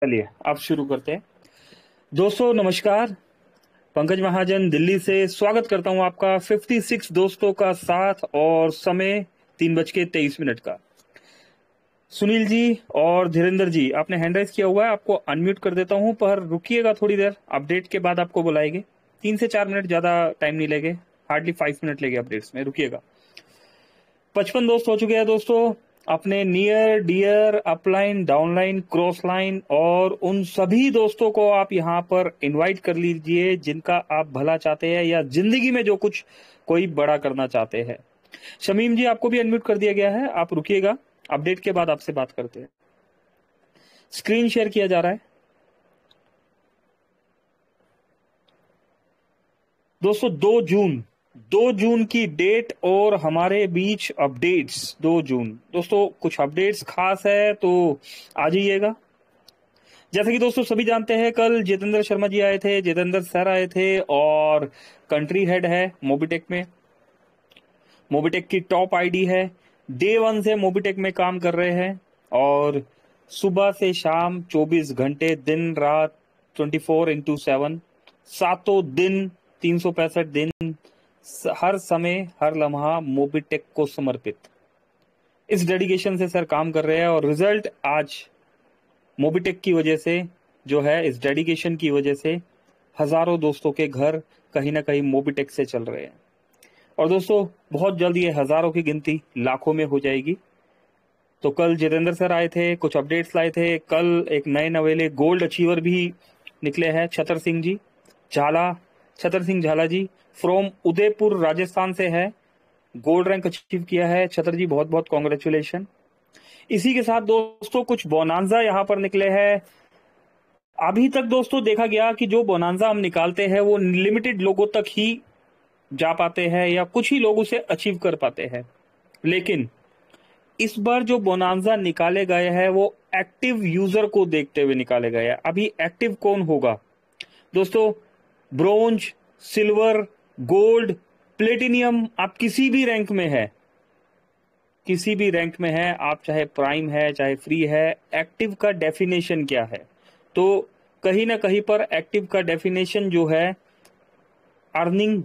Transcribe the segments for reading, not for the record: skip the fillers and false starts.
चलिए अब शुरू करते हैं। दोस्तों नमस्कार। पंकज महाजन दिल्ली से स्वागत करता हूं आपका 56 दोस्तों का साथ और समय 3:23 का। सुनील जी और धीरेन्द्र जी आपने हैंड राइज किया हुआ है, आपको अनम्यूट कर देता हूं, पर रुकिएगा थोड़ी देर, अपडेट के बाद आपको बुलाएंगे। 3 से 4 मिनट, ज्यादा टाइम नहीं लेंगे, हार्डली 5 मिनट लेंगे अपडेट्स में, रुकिएगा। 55 दोस्त हो चुके हैं दोस्तों। अपने near dear upline downline cross line और उन सभी दोस्तों को आप यहाँ पर इनवाइट कर लीजिए जिनका आप भला चाहते हैं या जिंदगी में जो कुछ कोई बड़ा करना चाहते हैं। शमीम जी आपको भी अनम्यूट कर दिया गया है, आप रुकिएगा, अपडेट के बाद आपसे बात करते हैं। स्क्रीन शेयर किया जा रहा है दोस्तों। 2 जून की डेट और हमारे बीच अपडेट्स। 2 जून दोस्तों, कुछ अपडेट्स खास है तो आ जाइएगा। जैसे कि दोस्तों सभी जानते हैं, कल जितेंद्र शर्मा जी आए थे, जितेंद्र सर आए थे और कंट्री हेड है मोबिटेक में। मोबिटेक की टॉप आईडी है, डे 1 से मोबिटेक में काम कर रहे हैं और सुबह से शाम 24 घंटे, दिन रात 24x7, सातों दिन 365 दिन, हर समय हर लम्हा मोबिटेक को समर्पित। इस डेडिकेशन से सर काम कर रहे हैं और रिजल्ट आज मोबिटेक की वजह से जो है, इस डेडिकेशन की वजह से हजारों दोस्तों के घर कहीं ना कहीं मोबिटेक से चल रहे हैं। और दोस्तों बहुत जल्द ये हजारों की गिनती लाखों में हो जाएगी। तो कल जितेंद्र सर आए थे, कुछ अपडेट्स लाए थे। कल एक नए नवेले गोल्ड अचीवर भी निकले हैं, छतर सिंह झाला जी फ्रॉम उदयपुर राजस्थान से है, गोल्ड रैंक अचीव किया है। छतर जी बहुत बहुत कॉन्ग्रेचुलेशन। इसी के साथ दोस्तों कुछ बोनांजा यहाँ पर निकले हैं। अभी तक दोस्तों देखा गया कि जो बोनांजा हम निकालते हैं वो लिमिटेड लोगों तक ही जा पाते हैं या कुछ ही लोग उसे अचीव कर पाते हैं, लेकिन इस बार जो बोनांजा निकाले गए हैं वो एक्टिव यूजर को देखते हुए निकाले गए हैं। अभी एक्टिव कौन होगा दोस्तों? ब्रोंज, सिल्वर, गोल्ड, प्लेटिनियम, आप किसी भी रैंक में है, किसी भी रैंक में है, आप चाहे प्राइम है चाहे फ्री है, एक्टिव का डेफिनेशन क्या है? तो कहीं ना कहीं पर एक्टिव का डेफिनेशन जो है अर्निंग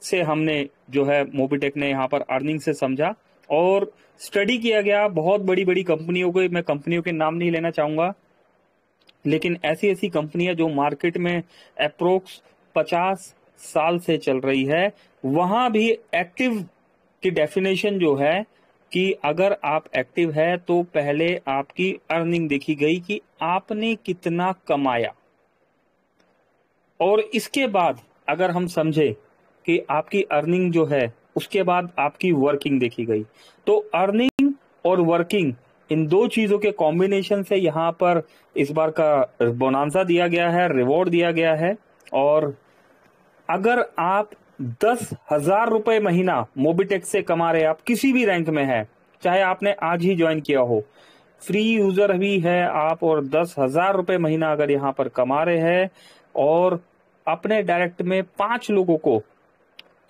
से, हमने जो है मोबिटेक ने यहाँ पर अर्निंग से समझा और स्टडी किया गया बहुत बड़ी बड़ी कंपनियों को। मैं कंपनियों के नाम नहीं लेना चाहूंगा, लेकिन ऐसी ऐसी कंपनियां जो मार्केट में अप्रोक्स 50 साल से चल रही है, वहां भी एक्टिव की डेफिनेशन जो है कि अगर आप एक्टिव है तो पहले आपकी अर्निंग देखी गई कि आपने कितना कमाया, और इसके बाद अगर हम समझे कि आपकी अर्निंग जो है उसके बाद आपकी वर्किंग देखी गई। तो अर्निंग और वर्किंग, इन दो चीजों के कॉम्बिनेशन से यहाँ पर इस बार का बोनांसा दिया गया है, रिवॉर्ड दिया गया है। और अगर आप 10,000 रुपए महीना मोबिटेक से कमा रहे, आप किसी भी रैंक में है, चाहे आपने आज ही ज्वाइन किया हो, फ्री यूजर भी है आप, और 10,000 रुपए महीना अगर यहाँ पर कमा रहे हैं और अपने डायरेक्ट में 5 लोगों को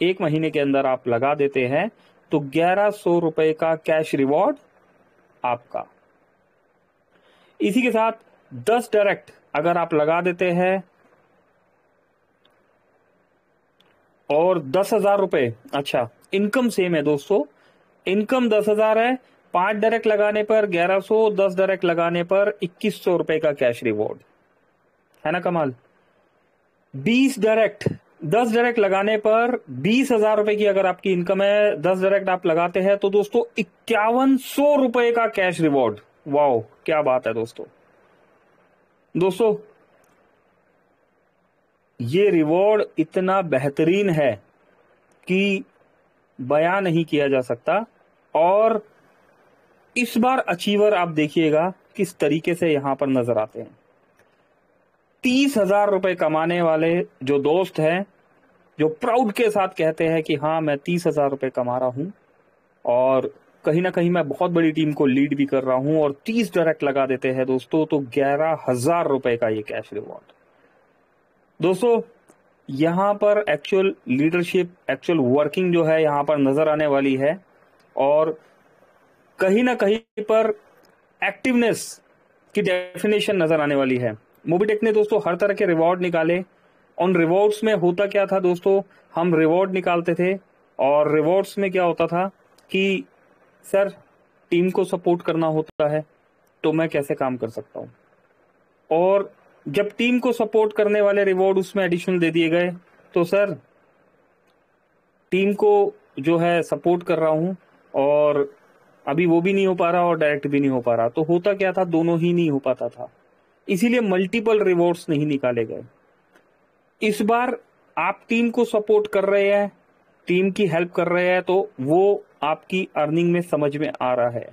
एक महीने के अंदर आप लगा देते हैं, तो 1100 रुपए का कैश रिवॉर्ड आपका। इसी के साथ 10 डायरेक्ट अगर आप लगा देते हैं और 10,000 रुपए, अच्छा इनकम सेम है दोस्तों, इनकम 10,000 है, 5 डायरेक्ट लगाने पर 1100, 10 डायरेक्ट लगाने पर 2100 रुपए का कैश रिवॉर्ड है ना कमाल। 10 डायरेक्ट लगाने पर 20,000 रुपए की अगर आपकी इनकम है, 10 डायरेक्ट आप लगाते हैं तो दोस्तों 5100 रुपए का कैश रिवॉर्ड। वाओ क्या बात है दोस्तों। दोस्तों ये रिवॉर्ड इतना बेहतरीन है कि बयां नहीं किया जा सकता। और इस बार अचीवर आप देखिएगा किस तरीके से यहां पर नजर आते हैं। 30,000 रुपए कमाने वाले जो दोस्त हैं, जो प्राउड के साथ कहते हैं कि हाँ मैं 30,000 रुपए कमा रहा हूं और कहीं ना कहीं मैं बहुत बड़ी टीम को लीड भी कर रहा हूं, और 30 डायरेक्ट लगा देते हैं दोस्तों, तो 11,000 रुपए का ये कैश रिवॉर्ड। दोस्तों यहां पर एक्चुअल लीडरशिप, एक्चुअल वर्किंग जो है यहां पर नजर आने वाली है, और कहीं ना कहीं पर एक्टिवनेस की डेफिनेशन नजर आने वाली है। मोबीटेक ने दोस्तों हर तरह के रिवॉर्ड निकाले। उन रिवॉर्ड्स में होता क्या था दोस्तों, हम रिवॉर्ड निकालते थे और रिवॉर्ड्स में क्या होता था कि सर टीम को सपोर्ट करना होता है तो मैं कैसे काम कर सकता हूं, और जब टीम को सपोर्ट करने वाले रिवॉर्ड उसमें एडिशनल दे दिए गए तो सर टीम को जो है सपोर्ट कर रहा हूं और अभी वो भी नहीं हो पा रहा और डायरेक्ट भी नहीं हो पा रहा, तो होता क्या था, दोनों ही नहीं हो पाता था। इसीलिए मल्टीपल रिवॉर्ड्स नहीं निकाले गए। इस बार आप टीम को सपोर्ट कर रहे हैं, टीम की हेल्प कर रहे हैं, तो वो आपकी अर्निंग में समझ में आ रहा है।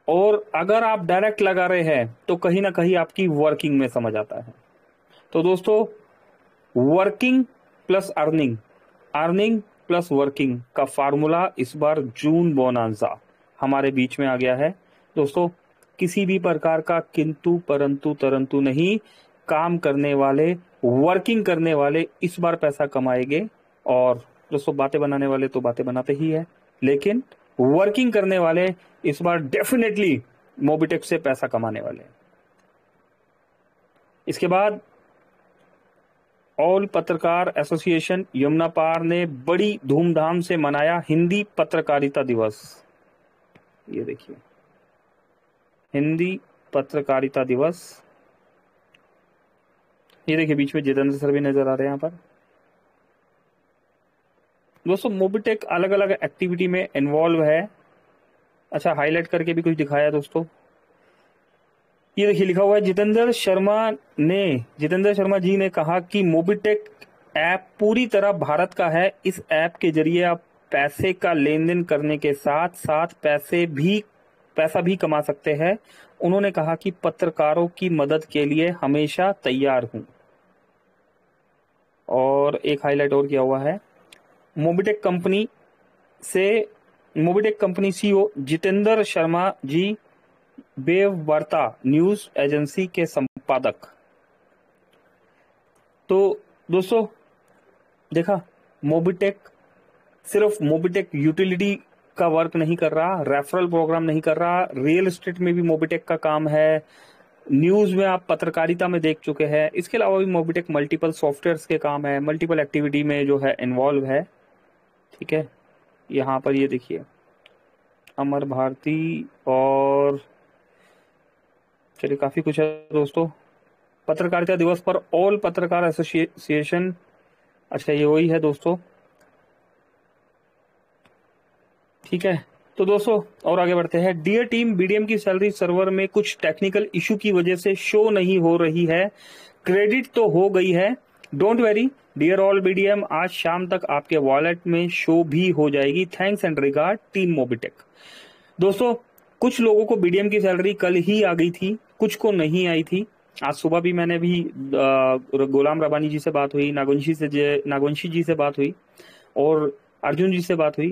और अगर आप डायरेक्ट लगा रहे हैं तो कहीं ना कहीं आपकी वर्किंग में समझ आता है। तो दोस्तों working plus earning, earning plus working का फार्मूला इस बार जून बोनांजा हमारे बीच में आ गया है। दोस्तों किसी भी प्रकार का किंतु परंतु तरंतु नहीं, काम करने वाले, वर्किंग करने वाले इस बार पैसा कमाएंगे। और दोस्तों बातें बनाने वाले तो बातें बनाते ही है, लेकिन वर्किंग करने वाले इस बार डेफिनेटली मोबीटेक से पैसा कमाने वाले। इसके बाद ऑल पत्रकार एसोसिएशन यमुना पार ने बड़ी धूमधाम से मनाया हिंदी पत्रकारिता दिवस। ये देखिए हिंदी पत्रकारिता दिवस, ये देखिए बीच में जितेंद्र सर भी नजर आ रहे हैं यहाँ पर। दोस्तों मोबीटेक अलग अलग एक्टिविटी में इन्वॉल्व है। अच्छा हाईलाइट करके भी कुछ दिखाया दोस्तों, ये देखिए लिखा हुआ है जितेंद्र शर्मा जी ने कहा कि मोबीटेक ऐप पूरी तरह भारत का है। इस ऐप के जरिए आप पैसे का लेन देन करने के साथ साथ पैसा भी कमा सकते हैं। उन्होंने कहा कि पत्रकारों की मदद के लिए हमेशा तैयार हूं। और एक हाईलाइट और किया हुआ है, Mobitech company CEO Jitendra Sharma ji Webvarta news agency के संपादक। तो दोस्तों देखा, मोबीटेक सिर्फ मोबीटेक यूटिलिटी का वर्क नहीं कर रहा, रेफरल प्रोग्राम नहीं कर रहा, रियल एस्टेट में भी मोबीटेक का काम है, न्यूज में आप पत्रकारिता में देख चुके हैं। इसके अलावा भी मोबीटेक मल्टीपल सॉफ्टवेयर्स के काम है, मल्टीपल एक्टिविटी में जो है इन्वॉल्व है। ठीक है, यहाँ पर ये देखिए अमर भारती और चलिए काफी कुछ है दोस्तों। पत्रकारिता दिवस पर ऑल पत्रकार एसोसिएशन, अच्छा ये वही है दोस्तों। ठीक है, तो दोस्तों और आगे बढ़ते हैं। डियर टीम, बीडीएम की सैलरी सर्वर में कुछ टेक्निकल इशू की वजह से शो नहीं हो रही है, क्रेडिट तो हो गई है। Don't very dear all BDM, आज शाम तक आपके वॉलेट में शो भी हो जाएगी। Thanks and regard team Mobitech. दोस्तों कुछ लोगों को बीडीएम की सैलरी कल ही आ गई थी, कुछ को नहीं आई थी। आज सुबह भी मैंने भी गुलाम रबानी जी से बात हुई, नागवंशी जी से बात हुई और अर्जुन जी से बात हुई।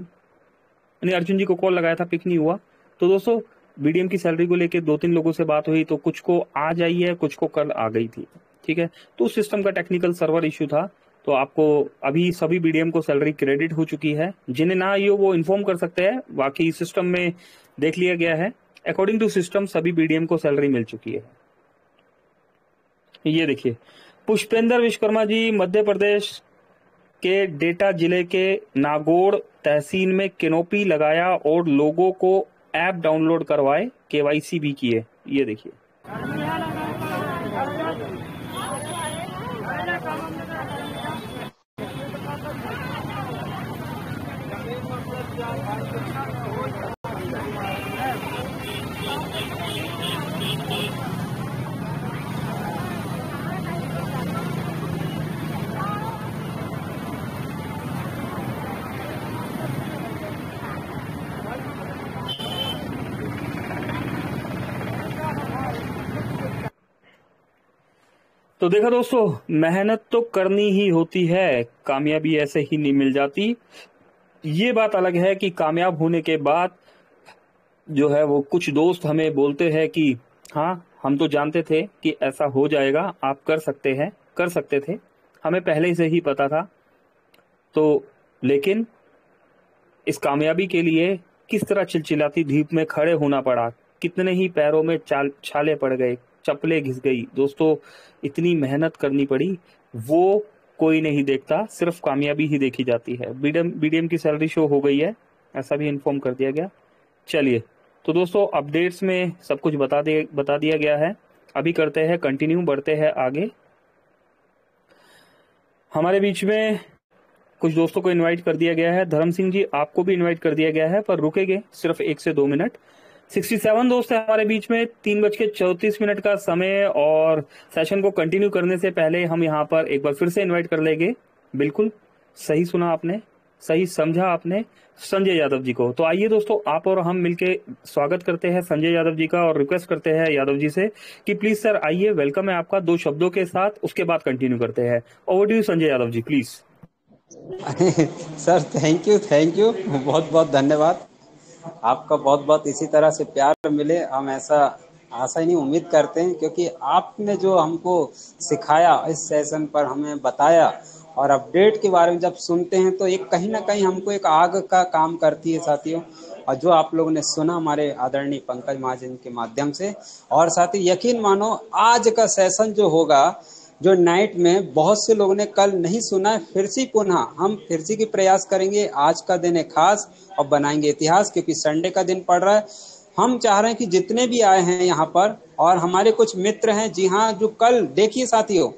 अर्जुन जी को कॉल लगाया था, पिक नहीं हुआ। तो दोस्तों बीडीएम की सैलरी को लेकर 2-3 लोगों से बात हुई, तो कुछ को आज आई है, कुछ को कल आ गई थी। ठीक है, तो उस सिस्टम का टेक्निकल सर्वर इश्यू था, तो आपको अभी सभी बीडीएम को सैलरी क्रेडिट हो चुकी है। जिन्हें ना आई हो वो इन्फॉर्म कर सकते हैं, बाकी सिस्टम में देख लिया गया है। अकॉर्डिंग टू सिस्टम सभी बीडीएम को सैलरी मिल चुकी है। ये देखिए पुष्पेंद्र विश्वकर्मा जी मध्य प्रदेश के डेटा जिले के नागौर तहसील में कैनोपी लगाया और लोगों को ऐप डाउनलोड करवाए, केवाईसी भी किए। ये देखिए तो देखा दोस्तों, मेहनत तो करनी ही होती है, कामयाबी ऐसे ही नहीं मिल जाती। ये बात अलग है कि कामयाब होने के बाद जो है वो कुछ दोस्त हमें बोलते हैं कि हाँ हम तो जानते थे कि ऐसा हो जाएगा, आप कर सकते थे, हमें पहले से ही पता था। तो लेकिन इस कामयाबी के लिए किस तरह चिलचिलाती धूप में खड़े होना पड़ा, कितने ही पैरों में छाले पड़ गए, चप्पलें घिस गई दोस्तों, इतनी मेहनत करनी पड़ी, वो कोई नहीं देखता, सिर्फ कामयाबी ही देखी जाती है। बीडीएम बीडीएम की सैलरी शो हो गई है, ऐसा भी इन्फॉर्म कर दिया गया। चलिए, तो दोस्तों अपडेट्स में सब कुछ बता दिया गया है। अभी करते हैं कंटिन्यू, बढ़ते हैं आगे। हमारे बीच में कुछ दोस्तों को इनवाइट कर दिया गया है। धर्म सिंह जी, आपको भी इनवाइट कर दिया गया है, पर रुकेंगे सिर्फ 1 से 2 मिनट। 67 दोस्त है हमारे बीच में, 3:34 का समय, और सेशन को कंटिन्यू करने से पहले हम यहाँ पर एक बार फिर से इनवाइट कर लेंगे। बिल्कुल सही सुना आपने, सही समझा आपने, संजय यादव जी को। तो आइए दोस्तों, आप और हम मिलके स्वागत करते हैं संजय यादव जी का, और रिक्वेस्ट करते हैं यादव जी से कि प्लीज सर आइए, वेलकम है आपका, 2 शब्दों के साथ, उसके बाद कंटिन्यू करते हैं। Over to you Sanjay Yadav ji, please. Sir thank you बहुत बहुत धन्यवाद आपका। बहुत बहुत इसी तरह से प्यार मिले, हम ऐसा आशा ही नहीं उम्मीद करते हैं, क्योंकि आपने जो हमको सिखाया इस सेशन पर, हमें बताया, और अपडेट के बारे में जब सुनते हैं तो एक कहीं ना कहीं हमको एक आग का काम करती है साथियों। और जो आप लोगों ने सुना हमारे आदरणीय पंकज महाजन के माध्यम से, और साथ ही यकीन मानो आज का सेशन जो होगा, जो नाइट में बहुत से लोगों ने कल नहीं सुना है, फिर से पुनः हम फिर से की प्रयास करेंगे। आज का दिन है खास और बनाएंगे इतिहास, क्योंकि संडे का दिन पड़ रहा है। हम चाह रहे हैं कि जितने भी आए हैं यहाँ पर, और हमारे कुछ मित्र हैं, जी हाँ, जो कल देखिए साथियों,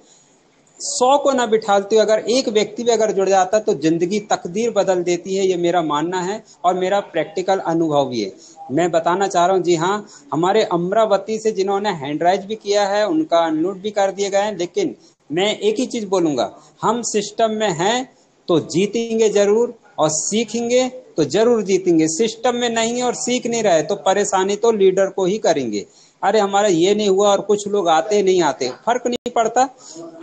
100 को ना बिठालते हुए अगर एक व्यक्ति भी अगर जुड़ जाता तो जिंदगी तकदीर बदल देती है, ये मेरा मानना है और मेरा प्रैक्टिकल अनुभव भी है। मैं बताना चाह रहा हूँ, जी हाँ, हमारे अमरावती से जिन्होंने हैंड राइज भी किया है उनका अनम्यूट भी कर दिए गए हैं, लेकिन मैं एक ही चीज बोलूंगा, हम सिस्टम में हैं तो जीतेंगे जरूर, और सीखेंगे तो जरूर जीतेंगे। सिस्टम में नहीं है और सीख नहीं रहे तो परेशानी तो लीडर को ही करेंगे। अरे हमारा ये नहीं हुआ और कुछ लोग आते नहीं आते, फर्क नहीं पड़ता।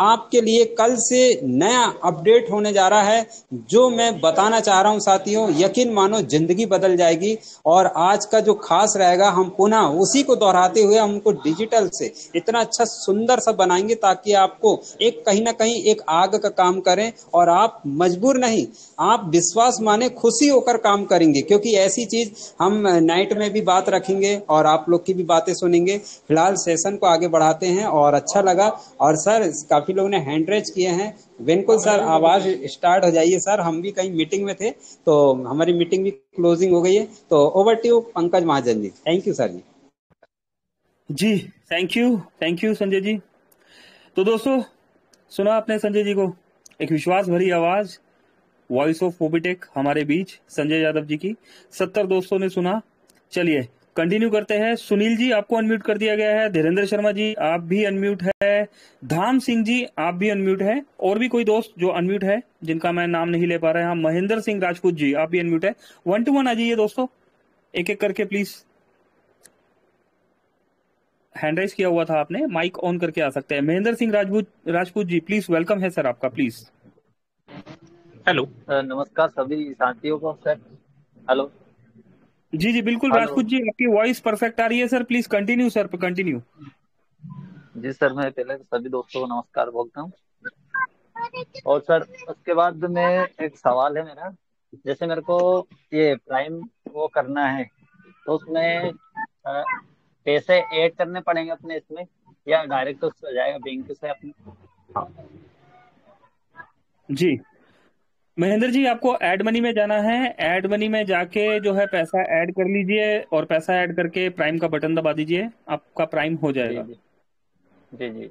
आपके लिए कल से नया अपडेट होने जा रहा है, जो मैं बताना चाह रहा हूं साथियों, यकीन मानो जिंदगी बदल जाएगी। और आज का जो खास रहेगा, हम पुनः उसी को दोहराते हुए हमको डिजिटल से इतना अच्छा सुंदर सा बनाएंगे ताकि आपको एक कहीं ना कहीं एक आग का काम करें, और आप मजबूर नहीं, आप विश्वास माने खुशी होकर काम करेंगे, क्योंकि ऐसी चीज हम नाइट में भी बात रखेंगे और आप लोग की भी बातें सुनेंगे। फिलहाल सेशन को आगे बढ़ाते हैं, और अच्छा लगा। और सर काफी लोगों ने हैंड रेज किए हैं, बिल्कुल सर आवाज स्टार्ट हो जाइए सर, हम भी कहीं मीटिंग में थे तो हमारी मीटिंग भी क्लोजिंग हो गई है। तो over to you Pankaj Mahajan ji, thank you sir जी। जी थैंक यू संजय जी। तो दोस्तों, सुना आपने संजय जी को, एक विश्वास भरी आवाज, वॉइस ऑफ मोबिटेक हमारे बीच संजय यादव जी की, 70 दोस्तों ने सुना। चलिए कंटिन्यू करते हैं। सुनील जी, आपको अनम्यूट कर दिया गया है। धीरेन्द्र शर्मा जी, आप भी अनम्यूट है। धाम सिंह जी, आप भी अनम्यूट है। और भी कोई दोस्त जो अनम्यूट है जिनका मैं नाम नहीं ले पा रहा है। महेंद्र सिंह राजपूत जी, आप भी अनम्यूट है। 1 to 1 आ जाइए दोस्तों, एक एक करके प्लीज। हैंड राइज किया हुआ था आपने, माइक ऑन करके आ सकते हैं। महेंद्र सिंह राजपूत जी, प्लीज, वेलकम है सर आपका, प्लीज। हेलो नमस्कार सभी साथियों को सर। हेलो। जी जी बिल्कुल हेलो राजपूत जी, आपकी वॉइस परफेक्ट आ रही है sir, please continue sir, continue. जी सर, मैं पहले तो सभी दोस्तों को नमस्कार बोलता हूँ। और सर उसके बाद में एक सवाल है मेरा, जैसे मेरे को ये प्राइम वो करना है, तो उसमें पैसे ऐड करने पड़ेंगे अपने इसमें, या डायरेक्ट उससे हो जाएगा बैंक से अपने? जी महेंद्र जी, आपको एड मनी में जाना है। एड मनी में जाके जो है पैसा ऐड कर लीजिए, और पैसा ऐड करके प्राइम का बटन दबा दीजिए, आपका प्राइम हो जी जाएगा। जी जी जी।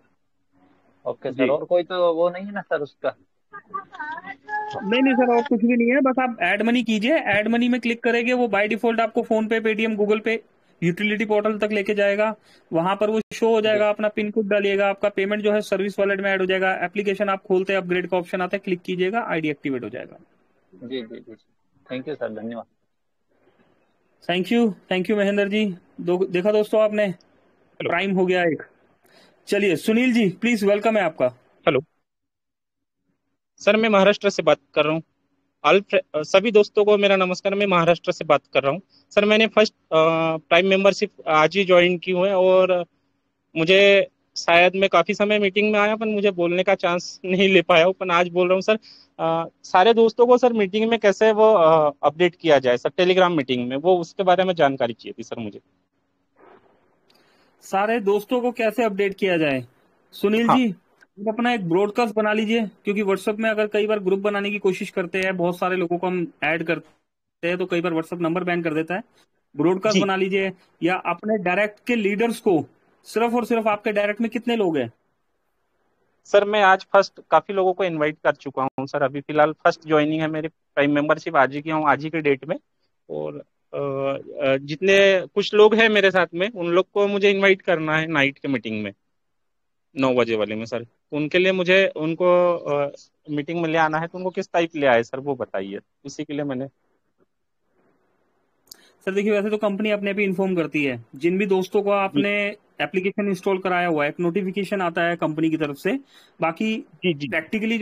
ओके सर, जी और कोई तो वो नहीं है ना सर उसका? नहीं नहीं सर, और कुछ भी नहीं है, बस आप ऐड मनी कीजिए। ऐड मनी में क्लिक करेंगे, वो बाय डिफॉल्ट आपको फोन पे, पेटीएम, गूगल पे, यूटिलिटी पोर्टल तक लेके जाएगा। वहां पर वो शो हो जी जाएगा, अपना पिन कोड डालिएगा, आपका पेमेंट जो है सर्विस वॉलेट में ऐड हो जाएगा। एप्लीकेशन आप खोलते हैं, अपग्रेड का ऑप्शन आता है, क्लिक कीजिएगा, आईडी एक्टिवेट हो जाएगा। जी जी जी। थैंक यू सर, धन्यवाद। Thank you Mahendra ji. देखा दोस्तों आपने, हेलो। प्राइम हो गया एक। चलिए सुनील जी, प्लीज, वेलकम है आपका। हेलो सर, मैं महाराष्ट्र से बात कर रहा हूँ। सभी दोस्तों को मेरा नमस्कार, मैं महाराष्ट्र से बात कर रहा हूँ। सर मैंने फर्स्ट प्राइम मेंबरशिप आज ही ज्वाइन की हुई है, और मुझे शायद मैं काफ़ी समय मीटिंग में आया पर मुझे बोलने का चांस नहीं ले पाया हूँ, पर आज बोल रहा हूँ सर। सारे दोस्तों को सर मीटिंग में कैसे वो अपडेट किया जाए सर, टेलीग्राम मीटिंग में, वो उसके बारे में जानकारी चाहिए थी सर मुझे। सारे दोस्तों को कैसे अपडेट किया जाए? सुनील हाँ जी, आप अपना एक ब्रॉडकास्ट बना लीजिए, क्योंकि व्हाट्सएप में अगर कई बार ग्रुप बनाने की कोशिश करते हैं, बहुत सारे लोगों को हम ऐड करते हैं, तो कई बार व्हाट्सएप नंबर बैन कर देता है। ब्रॉडकास्ट जी बना लीजिए, या अपने डायरेक्ट के लीडर्स को, सिर्फ और सिर्फ आपके डायरेक्ट में कितने लोग हैं? सर, मैं आज फर्स्ट काफी लोगों को इनवाइट कर चुका हूँ सर। अभी फिलहाल फर्स्ट ज्वाइनिंग है मेरे, प्राइम मेंबरशिप आज ही किया हूँ, आज ही के डेट में। और जितने कुछ लोग हैं मेरे साथ में, उन लोग को मुझे इनवाइट करना है नाइट के मीटिंग में, 9 बजे वाले में सर। उनके लिए मुझे उनको मीटिंग में ले आना है, तो उनको किस टाइप ले आए सर, वो बताइए। इसी के लिए मैंने। सर देखिए, वैसे तो कंपनी अपने आप ही इन्फॉर्म करती है। जिन भी दोस्तों को जी आपने एप्लीकेशन इंस्टॉल कराया हुआ है, एक नोटिफिकेशन आता है कंपनी की तरफ से। बाकी जी जी प्रैक्टिकली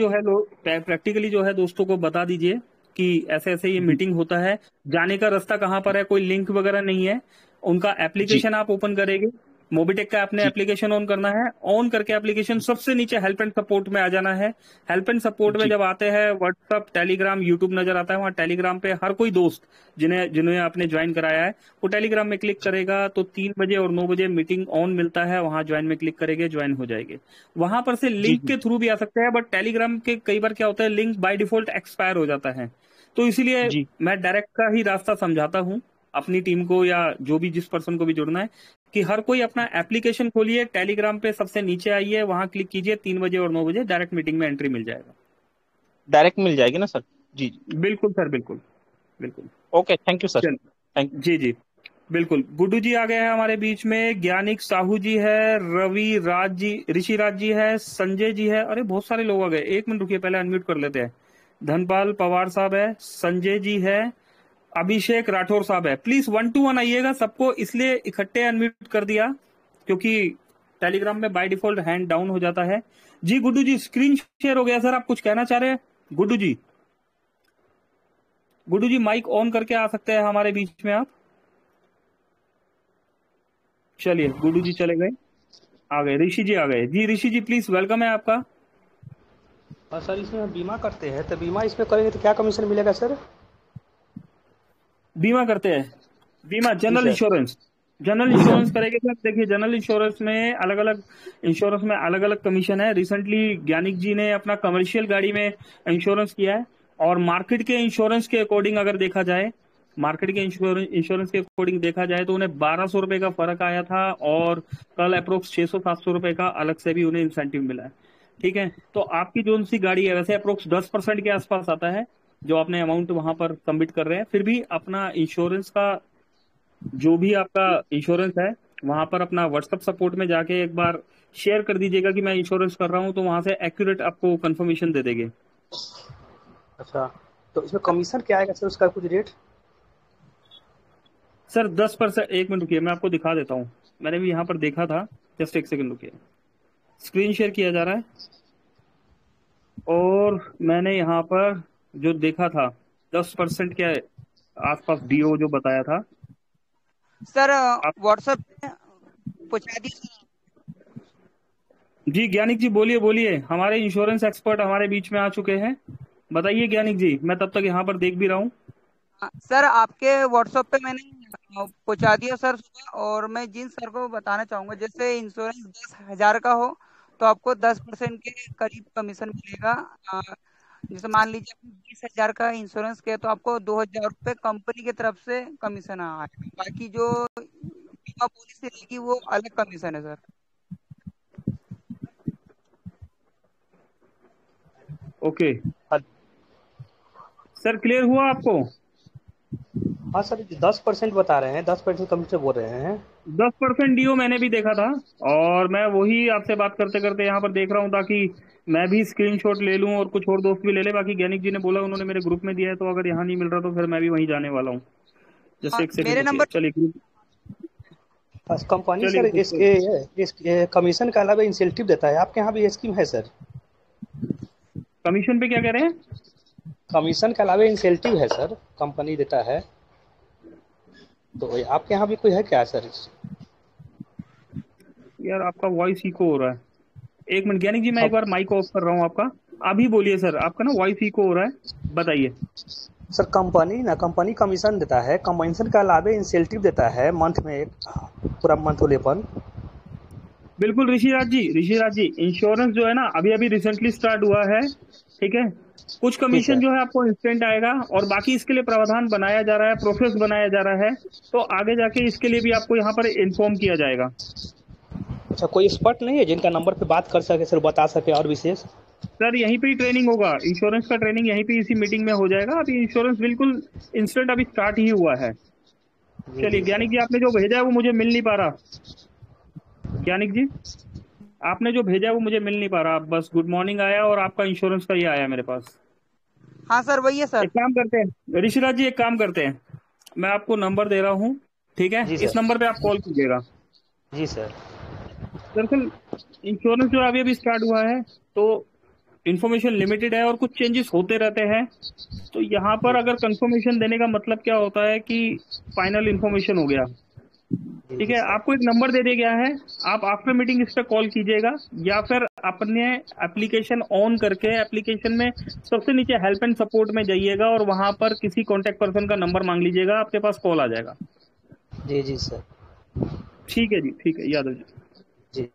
जो है दोस्तों को बता दीजिए कि ऐसे ऐसे ये जी मीटिंग होता है। जाने का रास्ता कहाँ पर है, कोई लिंक वगैरह नहीं है। उनका जी एप्लीकेशन आप ओपन करेंगे, मोबिटेक का आपने जी एप्लीकेशन ऑन करना है। ऑन करके एप्लीकेशन सबसे नीचे हेल्प एंड सपोर्ट में आ जाना है। हेल्प एंड सपोर्ट में जी जब आते हैं, व्हाट्सअप, टेलीग्राम, यूट्यूब नजर आता है। वहाँ टेलीग्राम पे हर कोई दोस्त जिन्हें जिन्हें आपने ज्वाइन कराया है, वो टेलीग्राम में क्लिक करेगा तो 3 बजे और 9 बजे मीटिंग ऑन मिलता है। वहां ज्वाइन में क्लिक करेंगे, ज्वाइन हो जाएंगे। वहां पर से जी लिंक जी के थ्रू भी आ सकते हैं, बट टेलीग्राम के कई बार क्या होता है, लिंक बाय डिफॉल्ट एक्सपायर हो जाता है। तो इसीलिए जी मैं डायरेक्ट का ही रास्ता समझाता हूँ अपनी टीम को, या जो भी जिस पर्सन को भी जुड़ना है, कि हर कोई अपना एप्लीकेशन खोलिए, टेलीग्राम पे सबसे नीचे आइए, वहां क्लिक कीजिए, 3 बजे और 9 बजे डायरेक्ट मीटिंग में एंट्री मिल जाएगा। डायरेक्ट मिल जाएगी ना सर? जी जी। बिल्कुल सर, बिल्कुल बिल्कुल। Okay, thank you sir. चल, थैंक। जी जी, बिल्कुल। गुड्डू जी आ गए हैं हमारे बीच में, ज्ञानिक साहू जी है, रवि राज जी, ऋषि राज जी है, संजय जी है। अरे बहुत सारे लोग आ गए, एक मिनट रुकिए, पहले अनम्यूट कर लेते हैं। धनपाल पवार साहब है, संजय जी है, अभिषेक राठौर साहब है। प्लीज 1 to 1 आइएगा। सबको इसलिए इकट्ठे अनम्यूट कर दिया क्योंकि टेलीग्राम में बाय डिफॉल्ट हैंड डाउन हो जाता है। जी गुड्डू जी, स्क्रीन शेयर हो गया सर, आप कुछ कहना चाह रहे हैं? गुड्डू जी, गुड्डू जी माइक ऑन करके आ सकते हैं हमारे बीच में आप? चलिए, गुड्डू जी चले गए, आ गए। ऋषि जी आ गए। जी ऋषि जी, प्लीज, वेलकम है आपका। और सर इसमें हम बीमा करते हैं, तो बीमा इसमें करेंगे तो क्या कमीशन मिलेगा सर? बीमा करते हैं, बीमा जी general sir. Insurance. General insurance करेंगे सर। देखिए, जनरल इंश्योरेंस में अलग अलग कमीशन है। रिसेंटली ज्ञानिक जी ने अपना कमर्शियल गाड़ी में इंश्योरेंस किया है, और मार्केट के इंश्योरेंस के अकॉर्डिंग अगर देखा जाए, मार्केट के इंश्योरेंस के अकॉर्डिंग देखा जाए तो उन्हें 1200 रुपए का फर्क आया था, और कल अप्रोक्स 600-700 रुपए का अलग से भी उन्हें इंसेंटिव मिला है। ठीक है, तो आपकी जो सी गाड़ी है, वैसे अप्रोक्स 10% के आसपास आता है जो आपने अमाउंट वहां पर सबमिट कर रहे हैं। फिर भी अपना इंश्योरेंस का, जो भी आपका इंश्योरेंस है, वहां पर अपना व्हाट्सएप सपोर्ट में जाके एक बार शेयर कर दीजिएगा कि मैं इंश्योरेंस कर रहा हूं, तो वहां से एक्यूरेट आपको कंफर्मेशन दे देंगे। अच्छा, तो इसमें कमीशन क्या आएगा सर, उसका कुछ रेट? सर 10%। एक मिनट रुकिए, मैं आपको दिखा देता हूँ। मैंने भी यहाँ पर देखा था, जस्ट एक सेकंड रुकिए। स्क्रीन शेयर किया जा रहा है, और मैंने यहाँ पर जो देखा था, 10% के आसपास डीओ जो बताया था। सर आप व्हाट्सएप पे पहुंचा दीजिए। जी ज्ञानिक जी, बोलिए बोलिए, हमारे इंश्योरेंस एक्सपर्ट हमारे बीच में आ चुके हैं। बताइए ज्ञानिक जी, मैं तब तक यहाँ पर देख भी रहा हूँ। सर आपके व्हाट्सएप पे मैंने पहुंचा दिया सर सुबह। और मैं जिन सर को बताना चाहूंगा, जैसे इंश्योरेंस 10,000 का हो तो आपको 10% के करीब कमीशन मिलेगा। जैसे मान लीजिए आपने 20,000 का इंश्योरेंस किया तो आपको 2,000 रुपये कंपनी की तरफ से कमीशन आएगा। बाकी जो बीमा पॉलिसी रहेगी वो अलग कमीशन है सर। ओके हाँ सर, क्लियर हुआ आपको? हाँ सर, 10% बता रहे हैं, 10% कमीशन बोल रहे हैं। 10% डीओ मैंने भी देखा था, और मैं वही आपसे बात करते करते यहाँ पर देख रहा हूँ, ताकि मैं भी स्क्रीनशॉट ले लूँ और कुछ और दोस्त भी ले ले। बाकी ज्ञानिक जी ने बोला, उन्होंने मेरे ग्रुप में दिया है, तो अगर यहाँ नहीं मिल रहा तो फिर मैं भी वहीं जाने वाला हूँ। जस्ट एक सेकंड मेरे रुकिए, नंबर चलिए ग्रुप, बस कंपनी चलिए सर ग्रुप। इस कमीशन के अलावा इंसेंटिव देता है, आपके यहाँ भी ये स्कीम है सर? कमीशन पे क्या कह रहे हैं? कमीशन के अलावा इंसेंटिव है सर, कंपनी देता है, तो आपके यहाँ भी कोई है क्या सर? यार आपका वॉइस इको हो रहा है। एक मिनट ज्ञानिक जी, मैं एक हाँ बार माइक ऑफ कर रहा हूँ आपका। अभी बोलिए सर, आपका ना वॉइस इको हो रहा है, बताइए। सर, कंपनी कमीशन देता है, कमीशन के अलावा इंसेंटिव देता है मंथ में, एक पूरा मंथ लेवल। बिल्कुल ऋषिराज जी, इंश्योरेंस जो है ना अभी अभी रिसेंटली स्टार्ट हुआ है, ठीक है। कुछ जी कमीशन सर। जो है आपको इंस्टेंट आएगा, और बाकी इसके लिए प्रावधान बनाया जा रहा है, प्रोसेस बनाया जा रहा है, तो आगे जाके इसके लिए भी आपको यहाँ पर इन्फॉर्म किया जाएगा। अच्छा, कोई एक्सपर्ट नहीं है जिनका नंबर पे बात कर सके सर, बता सके और विशेष? सर यहीं पे ही ट्रेनिंग होगा, इंश्योरेंस का ट्रेनिंग यहीं पे इसी मीटिंग में हो जाएगा। अभी इंश्योरेंस बिल्कुल इंस्टेंट अभी स्टार्ट ही हुआ है। जी चलिए जी ज्ञानिक सर। जी, आपने जो भेजा है वो मुझे मिल नहीं पा रहा। ज्ञानिक जी, आपने जो भेजा है वो मुझे मिल नहीं पा रहा। बस गुड मॉर्निंग आया और आपका इंश्योरेंस का ये आया मेरे पास। हाँ सर, वही है सर। एक काम करते हैं ऋषिराज जी, एक काम करते हैं, मैं आपको नंबर दे रहा हूँ, ठीक है, जी इस सर। नंबर पे आप कॉल कीजिएगा। जी सर। दरअसल इंश्योरेंस जो अभी अभी स्टार्ट हुआ है, तो इन्फॉर्मेशन लिमिटेड है और कुछ चेंजेस होते रहते हैं। तो यहाँ पर अगर कंफर्मेशन देने का मतलब क्या होता है कि फाइनल इन्फॉर्मेशन हो गया, जी ठीक जी है। सर। आपको एक नंबर दे दिया गया है, आप आफ्टर मीटिंग इस पर कॉल कीजिएगा, या फिर अपने एप्लीकेशन ऑन करके एप्लीकेशन में सबसे नीचे हेल्प एंड सपोर्ट में जाइएगा और वहां पर किसी कॉन्टेक्ट पर्सन का नंबर मांग लीजिएगा, आपके पास कॉल आ जाएगा। जी जी सर। ठीक है जी, ठीक है यादव जी। जी।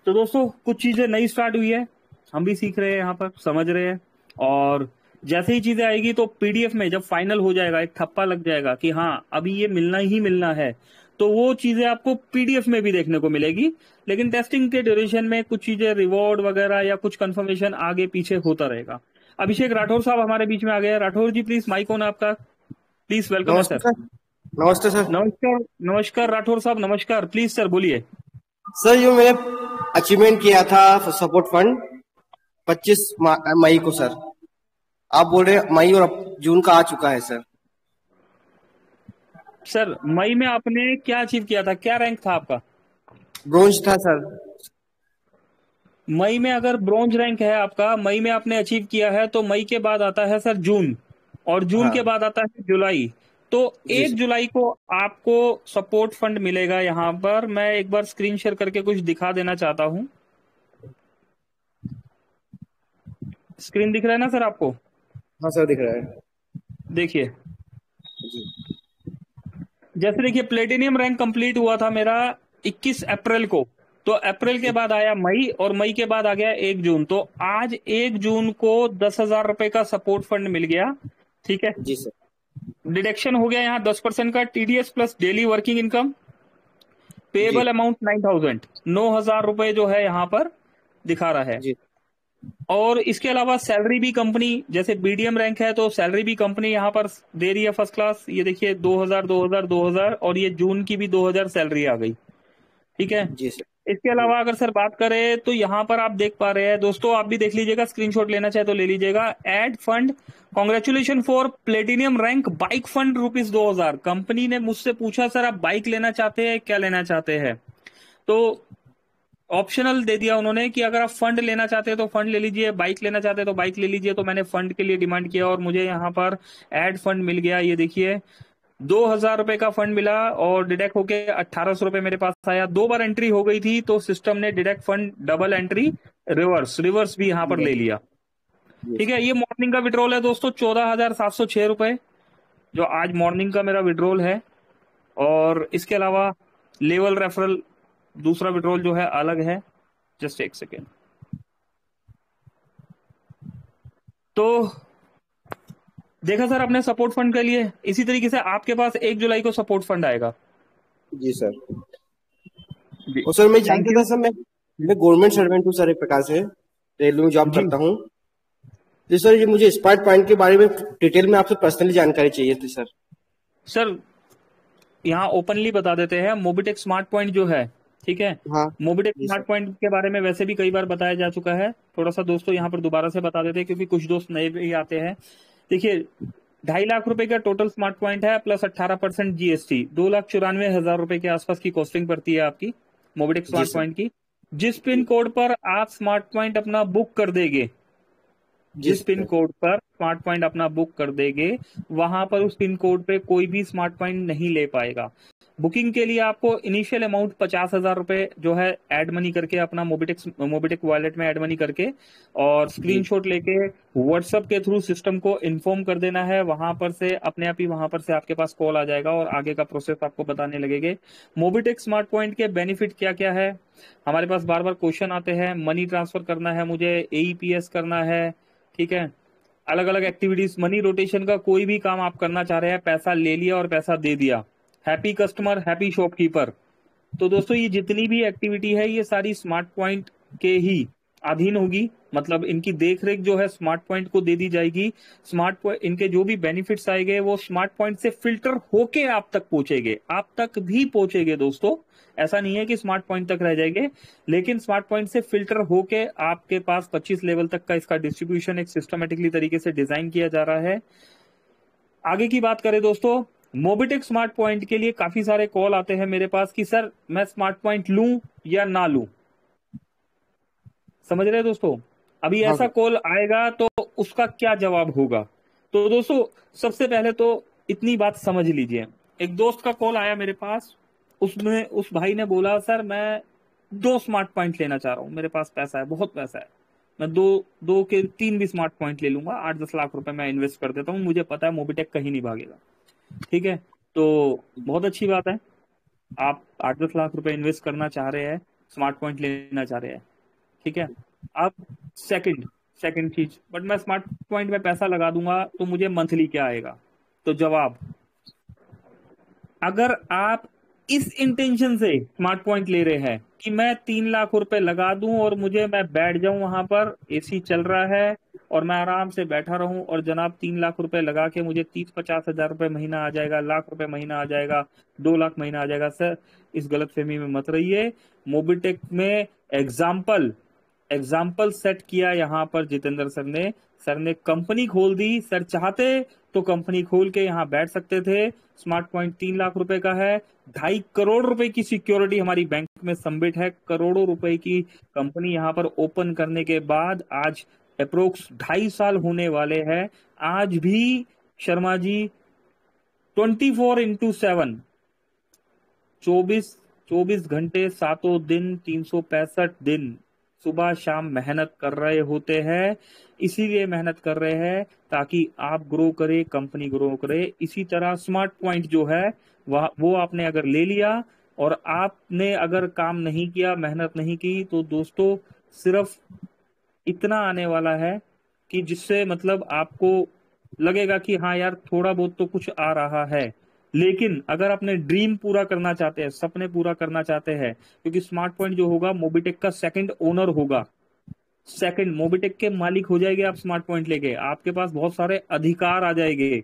तो दोस्तों कुछ चीजें नई स्टार्ट हुई है, हम भी सीख रहे हैं, यहाँ पर समझ रहे हैं, और जैसे ही चीजें आएगी तो पीडीएफ में जब फाइनल हो जाएगा, एक ठप्पा लग जाएगा कि हाँ अभी ये मिलना ही मिलना है, तो वो चीजें आपको पीडीएफ में भी देखने को मिलेगी। लेकिन टेस्टिंग के ड्यूरेशन में कुछ चीजें रिवॉर्ड वगैरह या कुछ कंफर्मेशन आगे पीछे होता रहेगा। अभिषेक राठौर साहब हमारे बीच में आ गए हैं। राठौर जी प्लीज, माइक ऑन आपका, प्लीज वेलकम है नमस्ते सर। सर। नमस्ते सर। नमस्कार, नमस्कार राठौर साहब, नमस्कार, प्लीज सर बोलिए। सर ये मैंने अचीवमेंट किया था सपोर्ट फंड 25 मई को सर। आप बोल रहे मई और जून का आ चुका है सर। सर मई में आपने क्या अचीव किया था, क्या रैंक था आपका? ब्रोंज था सर। मई में अगर ब्रॉन्ज रैंक है आपका, मई में आपने अचीव किया है, तो मई के बाद आता है सर जून, और जून हाँ के बाद आता है जुलाई। तो जी 1 सर। जुलाई को आपको सपोर्ट फंड मिलेगा। यहाँ पर मैं एक बार स्क्रीन शेयर करके कुछ दिखा देना चाहता हूँ। स्क्रीन दिख रहा है ना सर आपको? हाँ सर दिख रहा है। देखिए, जी जैसे देखिए प्लेटिनियम रैंक कंप्लीट हुआ था मेरा 21 अप्रैल को, तो अप्रैल के बाद आया मई, और मई के बाद आ गया 1 जून। तो आज 1 जून को 10,000 रुपए का सपोर्ट फंड मिल गया, ठीक है। जी सर। डिडक्शन हो गया यहाँ 10% का, TDS plus daily working income, जी पेएबल अमाउंट 9,000 रुपए जो है यहाँ पर दिखा रहा है। जी और इसके अलावा सैलरी भी कंपनी, जैसे बीडीएम रैंक है तो सैलरी भी कंपनी यहाँ पर दे रही है फर्स्ट क्लास। ये देखिए 2,000 2,000 2,000, और ये जून की भी 2,000 सैलरी आ गई, ठीक है। जी सर। इसके अलावा अगर सर बात करें तो यहाँ पर आप देख पा रहे हैं दोस्तों, आप भी देख लीजिएगा, स्क्रीनशॉट लेना चाहे तो ले लीजिएगा। Ad fund, congratulation for platinum rank bike fund ₹2,000। Company ने मुझसे पूछा सर आप बाइक लेना चाहते हैं, क्या लेना चाहते हैं, तो ऑप्शनल दे दिया उन्होंने कि अगर आप फंड लेना चाहते हैं तो फंड ले लीजिए, बाइक लेना चाहते हैं तो बाइक ले लीजिए। तो मैंने फंड के लिए डिमांड किया और मुझे यहाँ पर एड फंड मिल गया। ये देखिए 2,000 रुपए का फंड मिला और डिडक्ट होके 1,800 रुपए मेरे पास आया। 2 बार एंट्री हो गई थी तो सिस्टम ने deduct fund double entry reverse भी यहाँ पर ले लिया, ठीक है। ये मॉर्निंग का विड्रॉल है दोस्तों, 14,706 रुपए जो आज मॉर्निंग का मेरा विड्रॉल है। और इसके अलावा लेवल रेफरल दूसरा विड्रॉल जो है अलग है, जस्ट एक सेकेंड। तो देखा सर अपने सपोर्ट फंड के लिए। इसी तरीके से आपके पास 1 जुलाई को सपोर्ट फंड आएगा। जी सर। जी और सर मैं थैंक जानता यू था सर, मैं गवर्नमेंट सर्वेंट हूँ सर, एक प्रकार से रेलवे में जॉब जी। करता हूँ। जी सर, ये मुझे स्मार्ट पॉइंट के बारे में डिटेल में आपसे पर्सनली जानकारी चाहिए थी सर। सर यहाँ ओपनली बता देते हैं, मोबिटेक स्मार्ट पॉइंट जो है, ठीक है, हाँ मोबिटेक जी स्मार्ट सर। पॉइंट के बारे में वैसे भी कई बार बताया जा चुका है। थोड़ा सा दोस्तों यहाँ पर दोबारा से बता देते हैं क्योंकि कुछ दोस्त नए भी आते हैं। देखिए 2.5 लाख रुपए का टोटल स्मार्ट पॉइंट है, प्लस 18% जीएसटी, 2,94,000 रुपए के आसपास की कॉस्टिंग पड़ती है आपकी मोबिटेक जी स्मार्ट सर। पॉइंट की। जिस पिन कोड पर आप स्मार्ट पॉइंट अपना बुक कर देंगे, जी जिस पिन सर। कोड पर स्मार्ट पॉइंट अपना बुक कर देंगे, वहां पर उस पिन कोड पे कोई भी स्मार्ट पॉइंट नहीं ले पाएगा। बुकिंग के लिए आपको इनिशियल अमाउंट 50,000 रुपए जो है ऐड मनी करके अपना मोबिटेक वॉलेट में ऐड मनी करके और जी स्क्रीनशॉट लेके व्हाट्सएप के थ्रू सिस्टम को इन्फॉर्म कर देना है। वहां पर से अपने आप ही वहां पर से आपके पास कॉल आ जाएगा और आगे का प्रोसेस आपको बताने लगेंगे। मोबिटेक स्मार्ट पॉइंट के बेनिफिट क्या क्या है, हमारे पास बार बार क्वेश्चन आते हैं। मनी ट्रांसफर करना है मुझे, एईपीएस करना है, ठीक है, अलग अलग एक्टिविटीज, मनी रोटेशन का कोई भी काम आप करना चाह रहे हैं, पैसा ले लिया और पैसा दे दिया, हैप्पी कस्टमर हैप्पी शॉपकीपर। तो दोस्तों ये जितनी भी एक्टिविटी है ये सारी स्मार्ट पॉइंट के ही अधीन होगी, मतलब इनकी देखरेख जो है स्मार्ट पॉइंट को दे दी जाएगी। स्मार्ट पॉइंट इनके जो भी बेनिफिट्स आएंगे वो स्मार्ट पॉइंट से फिल्टर होके आप तक पहुंचेंगे, आप तक भी पहुंचेंगे दोस्तों। ऐसा नहीं है कि स्मार्ट पॉइंट तक रह जाएंगे, लेकिन स्मार्ट पॉइंट से फिल्टर होके आपके पास 25 लेवल तक का इसका डिस्ट्रीब्यूशन एक सिस्टमेटिकली तरीके से डिजाइन किया जा रहा है। आगे की बात करें दोस्तों, मोबिटेक स्मार्ट पॉइंट के लिए काफी सारे कॉल आते हैं मेरे पास कि सर मैं स्मार्ट पॉइंट लूं या ना लूं, समझ रहे हैं दोस्तों। अभी हाँ ऐसा सर। कॉल आएगा तो उसका क्या जवाब होगा। तो दोस्तों सबसे पहले तो इतनी बात समझ लीजिए, एक दोस्त का कॉल आया मेरे पास, उसमें उस भाई ने बोला सर मैं 2 स्मार्ट पॉइंट लेना चाह रहा हूं, मेरे पास पैसा है, बहुत पैसा है, मैं दो के 3 भी स्मार्ट पॉइंट ले लूंगा, 8-10 लाख रुपए मैं इन्वेस्ट कर देता हूँ, मुझे पता है मोबिटेक कहीं नहीं भागेगा। ठीक है, तो बहुत अच्छी बात है, आप 8-10 लाख रुपए इन्वेस्ट करना चाह रहे हैं, स्मार्ट पॉइंट लेना चाह रहे हैं, ठीक है। अब सेकंड सेकंड चीज, बट मैं स्मार्ट पॉइंट में पैसा लगा दूंगा तो मुझे मंथली क्या आएगा। तो जवाब, अगर आप इस इंटेंशन से स्मार्ट पॉइंट ले रहे हैं कि मैं 3 लाख रुपए लगा दूं और मैं बैठ जाऊं वहां पर, एसी चल रहा है और मैं आराम से बैठा रहूं और जनाब 3 लाख रुपए लगा के मुझे 30-50 हजार रुपए महीना आ जाएगा, लाख रुपए महीना आ जाएगा, 2 लाख महीना आ जाएगा, सर इस गलतफहमी में मत रहिए। मोबिटेक में एग्जाम्पल सेट किया यहाँ पर जितेंद्र सर ने कंपनी खोल दी। सर चाहते तो कंपनी खोल के यहाँ बैठ सकते थे। स्मार्ट पॉइंट 3 लाख रुपए का है, 2.5 करोड़ रुपए की सिक्योरिटी हमारी बैंक में सबमिट है, करोड़ों रुपए की कंपनी यहाँ पर ओपन करने के बाद आज अप्रोक्स 2.5 साल होने वाले हैं। आज भी शर्मा जी 24/7 24 घंटे 7 दिन 365 दिन सुबह शाम मेहनत कर रहे होते हैं। इसीलिए मेहनत कर रहे हैं ताकि आप ग्रो करे, कंपनी ग्रो करे। इसी तरह स्मार्ट पॉइंट जो है वो आपने अगर ले लिया और आपने अगर काम नहीं किया, मेहनत नहीं की, तो दोस्तों सिर्फ इतना आने वाला है कि जिससे मतलब आपको लगेगा कि हाँ यार थोड़ा बहुत तो कुछ आ रहा है। लेकिन अगर अपने ड्रीम पूरा करना चाहते हैं, सपने पूरा करना चाहते हैं, क्योंकि स्मार्ट पॉइंट जो होगा मोबिटेक का सेकंड ओनर होगा, सेकंड मोबिटेक के मालिक हो जाएंगे आप। स्मार्ट पॉइंट लेके आपके पास बहुत सारे अधिकार आ जाएंगे,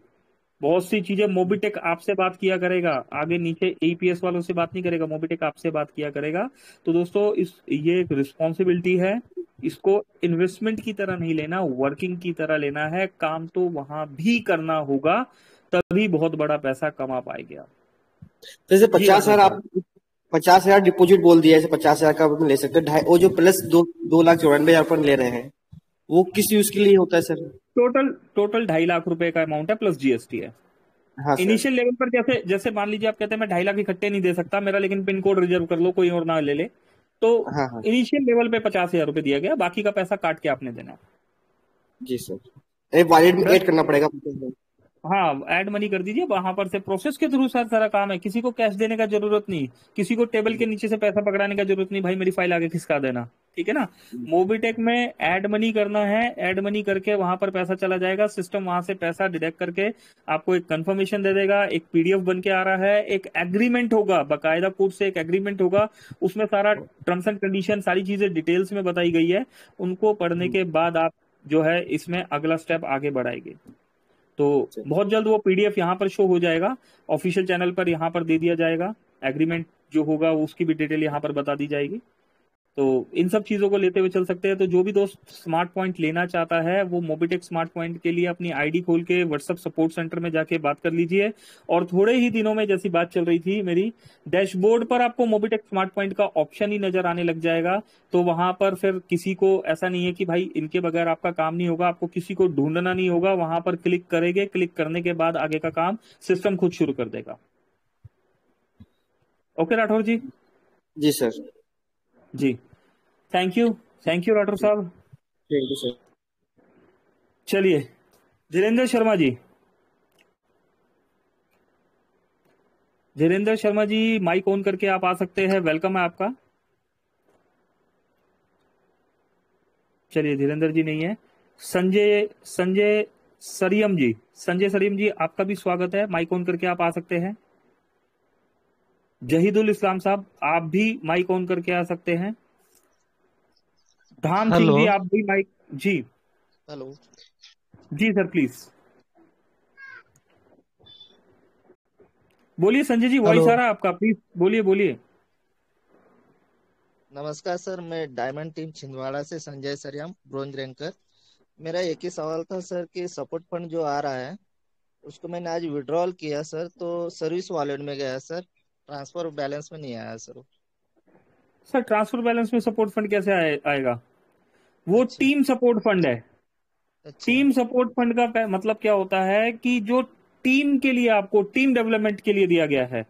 बहुत सी चीजें मोबिटेक आपसे बात किया करेगा, आगे नीचे एईपीएस वालों से बात नहीं करेगा, मोबिटेक आपसे बात किया करेगा। तो दोस्तों ये एक रिस्पॉन्सिबिलिटी है, इसको इन्वेस्टमेंट की तरह नहीं लेना, वर्किंग की तरह लेना है। काम तो वहां भी करना होगा, तभी बहुत बड़ा पैसा कमा पाएंगे आप। जैसे जी 50,000 राजेश आप 50,000 डिपॉजिट बोल दिया, जैसे 50,000 का आप ले सकते हैं। वो जो प्लस 2,94,000 अपन ले रहे हैं वो किस यूज के लिए होता है सर? टोटल 2.5 लाख रुपए का अमाउंट है प्लस जीएसटी है। हाँ सर। इनिशियल लेवल पर जैसे जैसे मान लीजिए आप कहते हैं मैं 2.5 लाख इकट्ठे नहीं दे सकता मेरा, लेकिन पिन कोड रिजर्व कर लो, कोई और ना ले ले, तो हाँ हाँ इनिशियल लेवल पे 50,000 रुपए दिया गया, बाकी का पैसा काट के आपने देना है। जी सर। वॉलेट में सर ऐड करना पड़ेगा 50,000? हाँ ऐड मनी कर दीजिए, वहां पर से प्रोसेस के थ्रू सर सारा काम है, किसी को कैश देने का जरूरत नहीं, किसी को टेबल के नीचे से पैसा पकड़ाने का जरूरत नहीं, भाई मेरी फाइल आगे खिसका देना, ठीक है ना। मोबिटेक में ऐड मनी करना है, ऐड मनी करके वहां पर पैसा चला जाएगा, सिस्टम वहां से पैसा डिडक्ट करके आपको एक कंफर्मेशन दे देगा, एक पीडीएफ बन के आ रहा है, एक एग्रीमेंट होगा, बाकायदा कोर्ट से एक एग्रीमेंट होगा, उसमें सारा टर्म्स एंड कंडीशन सारी चीजें डिटेल्स में बताई गई है। उनको पढ़ने के बाद आप जो है इसमें अगला स्टेप आगे बढ़ाएंगे। तो बहुत जल्द वो पीडीएफ यहाँ पर शो हो जाएगा, ऑफिशियल चैनल पर यहाँ पर दे दिया जाएगा, एग्रीमेंट जो होगा उसकी भी डिटेल यहाँ पर बता दी जाएगी। तो इन सब चीजों को लेते हुए चल सकते हैं। तो जो भी दोस्त स्मार्ट पॉइंट लेना चाहता है वो मोबिटेक स्मार्ट पॉइंट के लिए अपनी आईडी खोल के व्हाट्सएप सपोर्ट सेंटर में जाके बात कर लीजिए। और थोड़े ही दिनों में, जैसी बात चल रही थी मेरी, डैशबोर्ड पर आपको मोबिटेक स्मार्ट पॉइंट का ऑप्शन ही नजर आने लग जाएगा। तो वहां पर फिर किसी को ऐसा नहीं है कि भाई इनके बगैर आपका काम नहीं होगा, आपको किसी को ढूंढना नहीं होगा, वहां पर क्लिक करेंगे, क्लिक करने के बाद आगे का काम सिस्टम खुद शुरू कर देगा। ओके राठौर जी। जी सर। जी थैंक यू राठौर साहब। Thank you sir. चलिए धीरेन्द्र शर्मा जी, धीरेन्द्र शर्मा जी माइक ऑन करके आप आ सकते हैं, वेलकम है आपका। चलिए धीरेन्द्र जी नहीं है। संजय संजय सरियम जी, संजय सरियम जी आपका भी स्वागत है, माइक ऑन करके आप आ सकते हैं। जहीदुल इस्लाम साहब आप भी माइक ऑन करके आ सकते हैं। धाम सिंह हेलो जी आप भी माइक। जी हेलो। जी सर प्लीज बोलिए। संजय जी हेलो वॉइस आ रहा है आपका, प्लीज बोलिए बोलिए। नमस्कार सर, मैं डायमंड टीम छिंदवाड़ा से संजय सरियाम, ब्रोंज रैंकर। मेरा एक ही सवाल था सर कि सपोर्ट फंड जो आ रहा है उसको मैंने आज विड्रॉल किया सर, तो सर्विस वॉलेट में गया सर, ट्रांसफर बैलेंस में नहीं आया सर। सर ट्रांसफर बैलेंस में सपोर्ट फंड कैसे आएगा? वो अच्छा टीम सपोर्ट फंड है। अच्छा। टीम सपोर्ट फंड का मतलब क्या होता है कि जो टीम के लिए, आपको टीम डेवलपमेंट के लिए दिया गया है,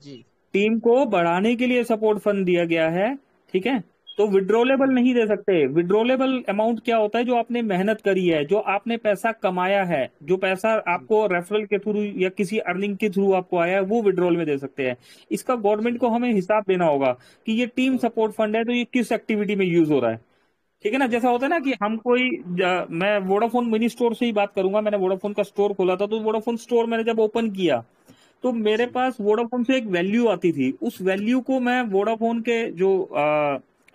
जी टीम को बढ़ाने के लिए सपोर्ट फंड दिया गया है, ठीक है। तो विड्रोलेबल जी नहीं दे सकते। विड्रोलेबल अमाउंट क्या होता है? जो आपने मेहनत करी है, जो आपने पैसा कमाया है, जो पैसा जी आपको रेफरल के थ्रू या किसी अर्निंग के थ्रू आपको आया है, वो विड्रॉल में दे सकते हैं। इसका गवर्नमेंट जी। को हमें हिसाब देना होगा कि ये टीम ओके सपोर्ट फंड है तो ये किस एक्टिविटी में यूज हो रहा है, ठीक है ना। जैसा ओके होता है सर। ना कि हम कोई मैं वोडाफोन मिनी स्टोर से ही बात करूंगा। मैंने वोडाफोन का स्टोर खोला था, तो वोडाफोन स्टोर मैंने जब ओपन किया तो मेरे जी पास वोडाफोन से एक वैल्यू आती थी। उस वैल्यू को मैं वोडाफोन के जो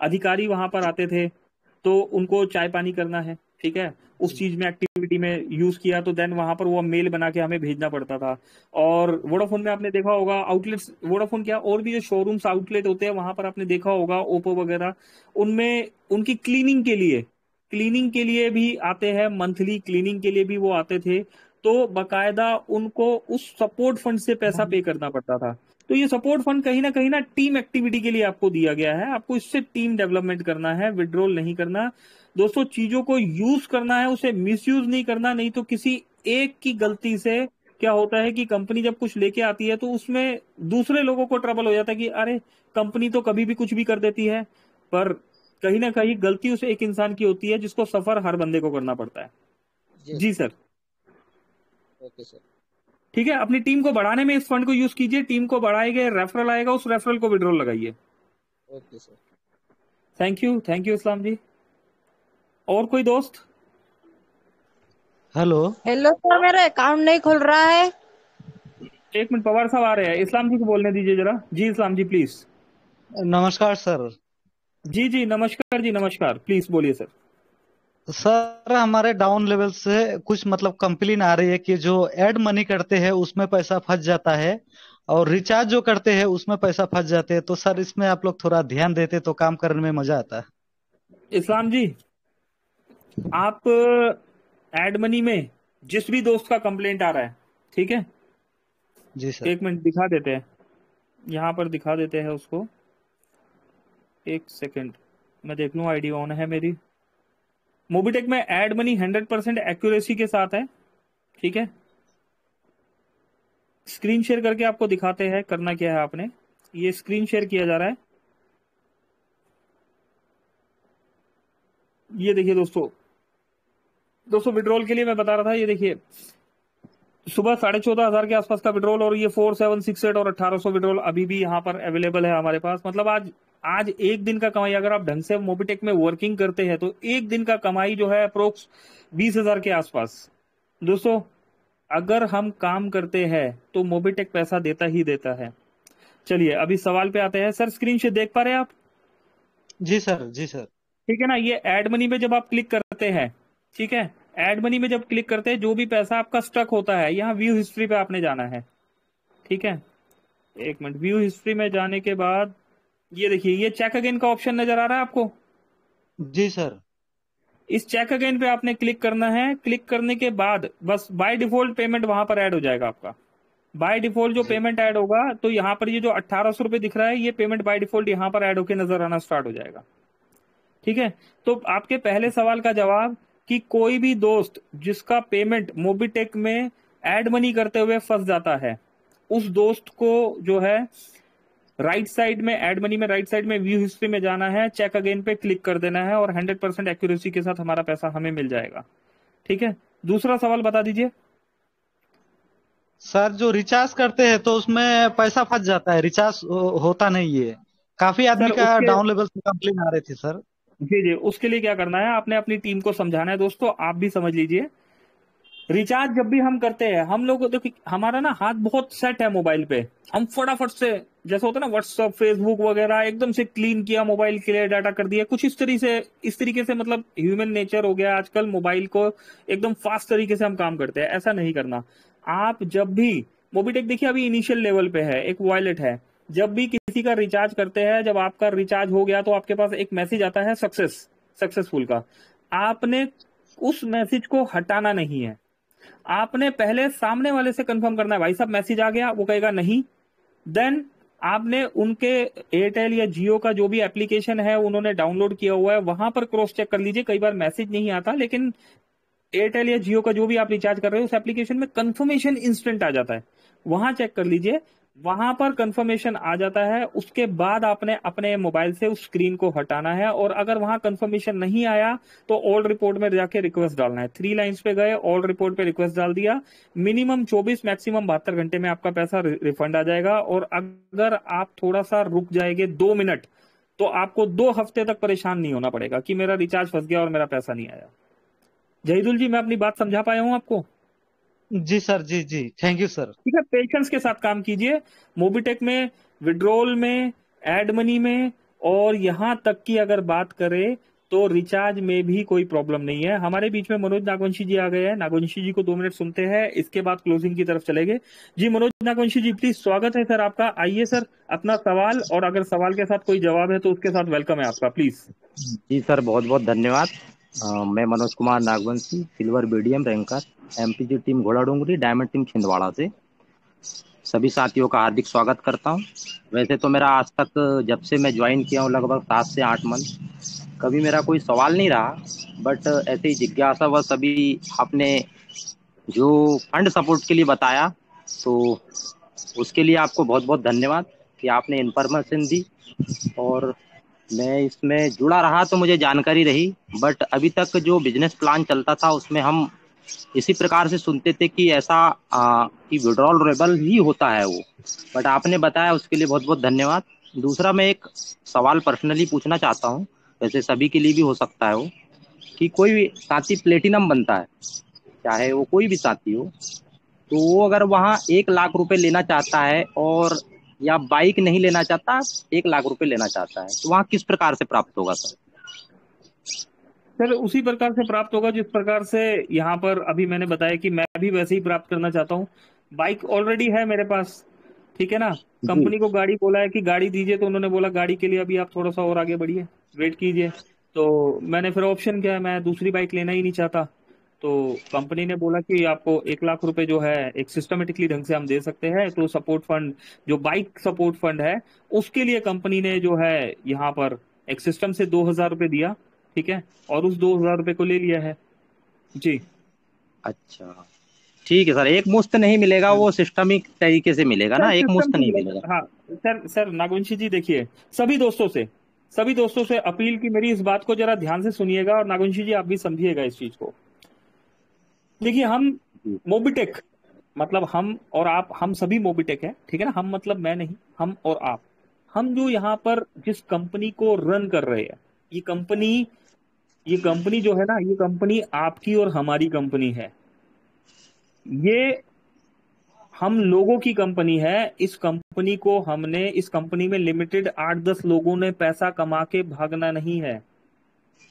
अधिकारी वहां पर आते थे, तो उनको चाय पानी करना है, ठीक है, उस जी चीज में एक्टिविटी में यूज किया, तो देन वहां पर वो मेल बना के हमें भेजना पड़ता था। और वोडाफोन में आपने देखा होगा आउटलेट्स, वोडाफोन क्या और भी जो शोरूम्स आउटलेट होते हैं वहां पर आपने देखा होगा ओप्पो वगैरह, उनमें उनकी क्लीनिंग के लिए भी आते हैं, मंथली क्लीनिंग के लिए भी वो आते थे। तो बकायदा उनको उस सपोर्ट फंड से पैसा पे करना पड़ता था। तो ये सपोर्ट फंड कहीं ना टीम एक्टिविटी के लिए आपको दिया गया है, आपको इससे टीम डेवलपमेंट करना है, विड्रॉल नहीं करना। दोस्तों चीजों को यूज करना है, उसे मिसयूज नहीं करना, नहीं तो किसी एक की गलती से क्या होता है कि कंपनी जब कुछ लेके आती है तो उसमें दूसरे लोगों को ट्रबल हो जाता है कि अरे कंपनी तो कभी भी कुछ भी कर देती है। पर कहीं ना कहीं गलती उसे एक इंसान की होती है, जिसको सफर हर बंदे को करना पड़ता है। जी जी सर। सर। Okay sir. ठीक है, अपनी टीम को बढ़ाने में इस फंड को यूज कीजिए। टीम को बढ़ाएंगे, रेफरल आएगा, उस रेफरल को विड्रॉल लगाइए। Okay sir. थैंक यू इस्लाम जी। और कोई दोस्त? हेलो हेलो सर, मेरा अकाउंट नहीं खुल रहा है। एक मिनट, पवार साहब आ रहे हैं, इस्लाम जी को बोलने दीजिए जरा। जी इस्लाम जी प्लीज। नमस्कार सर। जी जी नमस्कार जी, नमस्कार, प्लीज बोलिए सर। सर हमारे डाउन लेवल से कुछ मतलब कंप्लेन आ रही है कि जो एड मनी करते हैं उसमें पैसा फंस जाता है, और रिचार्ज जो करते हैं उसमें पैसा फंस जाते हैं। तो सर इसमें आप लोग थोड़ा ध्यान देते तो काम करने में मजा आता। इस्लाम जी आप एड मनी में जिस भी दोस्त का कंप्लेंट आ रहा है, ठीक है, जी सर। एक मिनट दिखा देते हैं, यहाँ पर दिखा देते हैं उसको। एक सेकंड मैं देख लूँ आईडी ऑन है मेरी। मोबीटेक में एड मनी 100% एक्यूरेसी के साथ है, ठीक है। स्क्रीन शेयर करके आपको दिखाते हैं करना क्या है आपने। ये स्क्रीन शेयर किया जा रहा है, ये देखिए दोस्तों। विड्रॉल के लिए मैं बता रहा था, ये देखिए सुबह 14,500 के आसपास का विड्रॉल, और ये 4768 और 1800 विड्रॉल अभी भी यहाँ पर अवेलेबल है हमारे पास। मतलब आज एक दिन का कमाई, अगर आप ढंग से मोबीटेक में वर्किंग करते हैं तो एक दिन का कमाई जो है अप्रोक्स 20,000 के आसपास। दोस्तों अगर हम काम करते हैं तो मोबीटेक पैसा देता ही देता है। चलिए अभी सवाल पे आते हैं। सर स्क्रीन शेयर देख पा रहे हैं आप? जी सर। जी सर। ठीक है ना। ये एड मनी पे जब आप क्लिक करते हैं, ठीक है, एड मनी में जब क्लिक करते हैं जो भी पैसा आपका स्टक होता है, यहाँ व्यू हिस्ट्री पे आपने जाना है, ठीक है। एक मिनट, व्यू हिस्ट्री में जाने के बाद ये देखिए ये चेक अगेन का ऑप्शन नजर आ रहा है आपको। जी सर। इस चेक अगेन पे आपने क्लिक करना है। क्लिक करने के बाद बस बाय डिफॉल्ट पेमेंट वहां पर ऐड हो जाएगा आपका। बाय डिफॉल्ट जो जी पेमेंट ऐड होगा, तो यहाँ पर ये जो 1800 रुपए दिख रहा है, ये पेमेंट बाय डिफॉल्ट यहाँ पर ऐड होकर नजर आना स्टार्ट हो जाएगा, ठीक है। तो आपके पहले सवाल का जवाब कि कोई भी दोस्त जिसका पेमेंट मोबीटेक में एड मनी करते हुए फंस जाता है, उस दोस्त को जो है राइट साइड में एड मनी में राइट साइड में व्यू हिस्ट्री में जाना है, चेक अगेन पे क्लिक कर देना है और 100% एक्यूरेसी के साथ हमारा पैसा हमें मिल जाएगा। ठीक है, दूसरा सवाल बता दीजिए। सर जो रिचार्ज करते हैं तो उसमें पैसा फंस जाता है, रिचार्ज होता नहीं है। काफी आदमी सर का उसके डाउन लेवल से कंप्लेन आ रहे थे सर। जी जी, उसके लिए क्या करना है, आपने अपनी टीम को समझाना है। दोस्तों आप भी समझ लीजिए, रिचार्ज जब भी हम करते हैं, हम लोग देखिए हमारा ना हाथ बहुत सेट है मोबाइल पे, हम फटाफट से जैसे होता है ना व्हाट्सएप फेसबुक वगैरह एकदम से क्लीन किया, मोबाइल क्लियर डाटा कर दिया, कुछ इस तरीके से मतलब ह्यूमन नेचर हो गया आजकल, मोबाइल को एकदम फास्ट तरीके से हम काम करते हैं। ऐसा नहीं करना। आप जब भी मोबीटेक देखिए अभी इनिशियल लेवल पे है, एक वॉलेट है, जब भी किसी का रिचार्ज करते हैं, जब आपका रिचार्ज हो गया तो आपके पास एक मैसेज आता है सक्सेसफुल का। आपने उस मैसेज को हटाना नहीं है, आपने पहले सामने वाले से कंफर्म करना है, भाई साहब मैसेज आ गया, वो कहेगा नहीं, देन आपने उनके एयरटेल या जियो का जो भी एप्लीकेशन है उन्होंने डाउनलोड किया हुआ है वहां पर क्रॉस चेक कर लीजिए। कई बार मैसेज नहीं आता, लेकिन एयरटेल या जियो का जो भी आप रिचार्ज कर रहे हो उस एप्लीकेशन में कंफर्मेशन इंस्टेंट आ जाता है, वहां चेक कर लीजिए, वहां पर कंफर्मेशन आ जाता है। उसके बाद आपने अपने मोबाइल से उस स्क्रीन को हटाना है, और अगर वहां कंफर्मेशन नहीं आया तो ऑल रिपोर्ट में जाके रिक्वेस्ट डालना है। 3 लाइंस पे गए, ऑल रिपोर्ट पे रिक्वेस्ट डाल दिया, मिनिमम 24 मैक्सिमम 72 घंटे में आपका पैसा रिफंड आ जाएगा। और अगर आप थोड़ा सा रुक जाएंगे 2 मिनट तो आपको 2 हफ्ते तक परेशान नहीं होना पड़ेगा कि मेरा रिचार्ज फंस गया और मेरा पैसा नहीं आया। जहीदुल जी, मैं अपनी बात समझा पाया हूं आपको? जी सर, जी जी, थैंक यू सर। ठीक है, पेशेंस के साथ काम कीजिए। मोबीटेक में विड्रॉल में, एड मनी में, और यहां तक की अगर बात करें तो रिचार्ज में भी कोई प्रॉब्लम नहीं है। हमारे बीच में मनोज नागवंशी जी आ गए हैं, नागवंशी जी को 2 मिनट सुनते हैं, इसके बाद क्लोजिंग की तरफ चलेंगे। जी मनोज नागवंशी जी, प्लीज, स्वागत है सर आपका। आइए सर, अपना सवाल, और अगर सवाल के साथ कोई जवाब है तो उसके साथ वेलकम है आपका, प्लीज। जी सर, बहुत बहुत धन्यवाद। मैं Manoj Kumar Nagvanshi, silver BDM ranker, MPG team घोड़ा डोंगरी, डायमंड टीम छिंदवाड़ा से सभी साथियों का हार्दिक स्वागत करता हूं। वैसे तो मेरा आज तक जब से मैं ज्वाइन किया हूं लगभग 7 से 8 मंथ, कभी मेरा कोई सवाल नहीं रहा, बट ऐसे ही जिज्ञासा व सभी आपने जो फंड सपोर्ट के लिए बताया तो उसके लिए आपको बहुत बहुत धन्यवाद कि आपने इन्फॉर्मेशन दी, और मैं इसमें जुड़ा रहा तो मुझे जानकारी रही। बट अभी तक जो बिजनेस प्लान चलता था उसमें हम इसी प्रकार से सुनते थे कि ऐसा कि विड्रॉलेबल ही होता है वो, बट आपने बताया उसके लिए बहुत बहुत धन्यवाद। दूसरा, मैं एक सवाल पर्सनली पूछना चाहता हूँ, वैसे सभी के लिए भी हो सकता है वो, कि कोई भी साथी प्लेटिनम बनता है, चाहे वो कोई भी साथी हो, तो वो अगर वहाँ 1 लाख रुपए लेना चाहता है और या बाइक नहीं लेना चाहता, 1 लाख रुपए लेना चाहता है, तो वहाँ किस प्रकार से प्राप्त होगा सर? सर उसी प्रकार से प्राप्त होगा जिस प्रकार से यहाँ पर अभी मैंने बताया कि मैं भी वैसे ही प्राप्त करना चाहता हूँ। बाइक ऑलरेडी है मेरे पास, ठीक है ना। कंपनी को गाड़ी बोला है कि गाड़ी दीजिए, तो उन्होंने बोला गाड़ी के लिए अभी आप थोड़ा सा और आगे बढ़िए, वेट कीजिए। तो मैंने फिर ऑप्शन किया, मैं दूसरी बाइक लेना ही नहीं चाहता। तो कंपनी ने बोला कि आपको 1 लाख रुपए जो है एक सिस्टमेटिकली ढंग से हम दे सकते हैं। तो सपोर्ट फंड, जो बाइक सपोर्ट फंड है, उसके लिए कंपनी ने जो है यहाँ पर एक सिस्टम से 2,000 रुपए दिया, ठीक है, और उस 2,000 रुपए को ले लिया है। जी अच्छा, ठीक है सर, एक मुश्त नहीं मिलेगा, वो सिस्टमिक तरीके से मिलेगा ना, एक मुश्त नहीं मिलेगा। हाँ सर नागवंशी जी, देखिए सभी दोस्तों से अपील की मेरी इस बात को जरा ध्यान से सुनिएगा, और नागवंशी जी आप भी समझिएगा इस चीज को। देखिए हम मोबीटेक, मतलब हम और आप, हम सभी मोबीटेक है, ठीक है ना। हम मतलब मैं नहीं, हम और आप, हम जो यहाँ पर जिस कंपनी को रन कर रहे हैं, ये कंपनी जो है ना, ये कंपनी आपकी और हमारी कंपनी है। ये हम लोगों की कंपनी है। इस कंपनी में लिमिटेड 8-10 लोगों ने पैसा कमा के भागना नहीं है।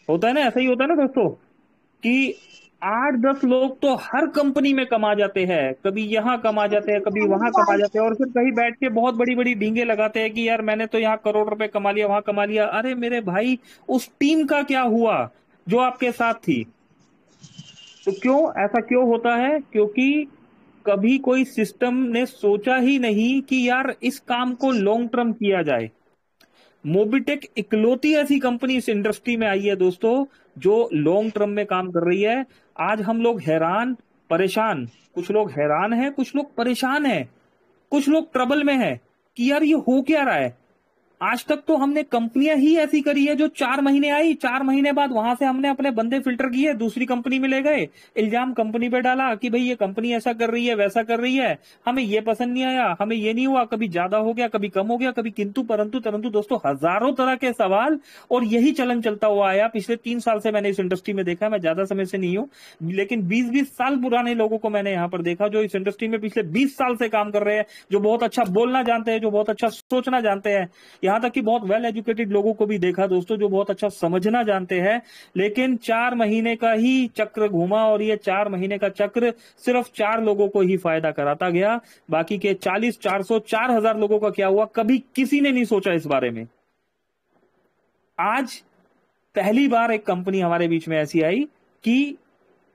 होता है ना, ऐसा ही होता है ना दोस्तों, कि 8-10 लोग तो हर कंपनी में कमा जाते हैं, कभी यहाँ कमा जाते हैं, कभी वहां कमा जाते हैं, और फिर कहीं बैठ के बहुत बड़ी बड़ी डींगे लगाते हैं कि यार मैंने तो यहाँ करोड़ रुपए कमा लिया, वहां कमा लिया। अरे मेरे भाई, उस टीम का क्या हुआ जो आपके साथ थी? तो ऐसा क्यों होता है? क्योंकि कभी कोई सिस्टम ने सोचा ही नहीं कि यार इस काम को लॉन्ग टर्म किया जाए। मोबीटेक इकलौती ऐसी कंपनी इस इंडस्ट्री में आई है दोस्तों जो लॉन्ग टर्म में काम कर रही है। आज हम लोग हैरान परेशान, कुछ लोग हैरान हैं, कुछ लोग परेशान हैं, कुछ लोग ट्रबल में हैं कि यार ये हो क्या रहा है। आज तक तो हमने कंपनियां ही ऐसी करी है जो 4 महीने आई, 4 महीने बाद वहां से हमने अपने बंदे फिल्टर किए, दूसरी कंपनी में ले गए, इल्जाम कंपनी पे डाला कि भाई ये कंपनी ऐसा कर रही है, वैसा कर रही है, हमें ये पसंद नहीं आया, हमें ये नहीं हुआ, कभी ज्यादा हो गया, कभी कम हो गया, कभी किंतु परंतु तरंतु। दोस्तों हजारों तरह के सवाल, और यही चलन चलता हुआ आया। पिछले 3 साल से मैंने इस इंडस्ट्री में देखा है, मैं ज्यादा समय से नहीं हूं, लेकिन 20-20 साल पुराने लोगों को मैंने यहाँ पर देखा जो इस इंडस्ट्री में पिछले 20 साल से काम कर रहे हैं, जो बहुत अच्छा बोलना जानते हैं, जो बहुत अच्छा सोचना जानते हैं, यहां तक कि बहुत वेल एजुकेटेड लोगों को भी देखा दोस्तों जो बहुत अच्छा समझना जानते हैं। लेकिन 4 महीने का ही चक्र घूमा, और ये 4 महीने का चक्र सिर्फ 4 लोगों को ही फायदा कराता गया। बाकी के 40, 400, 4000 लोगों का क्या हुआ, कभी किसी ने नहीं सोचा इस बारे में। आज पहली बार एक कंपनी हमारे बीच में ऐसी आई कि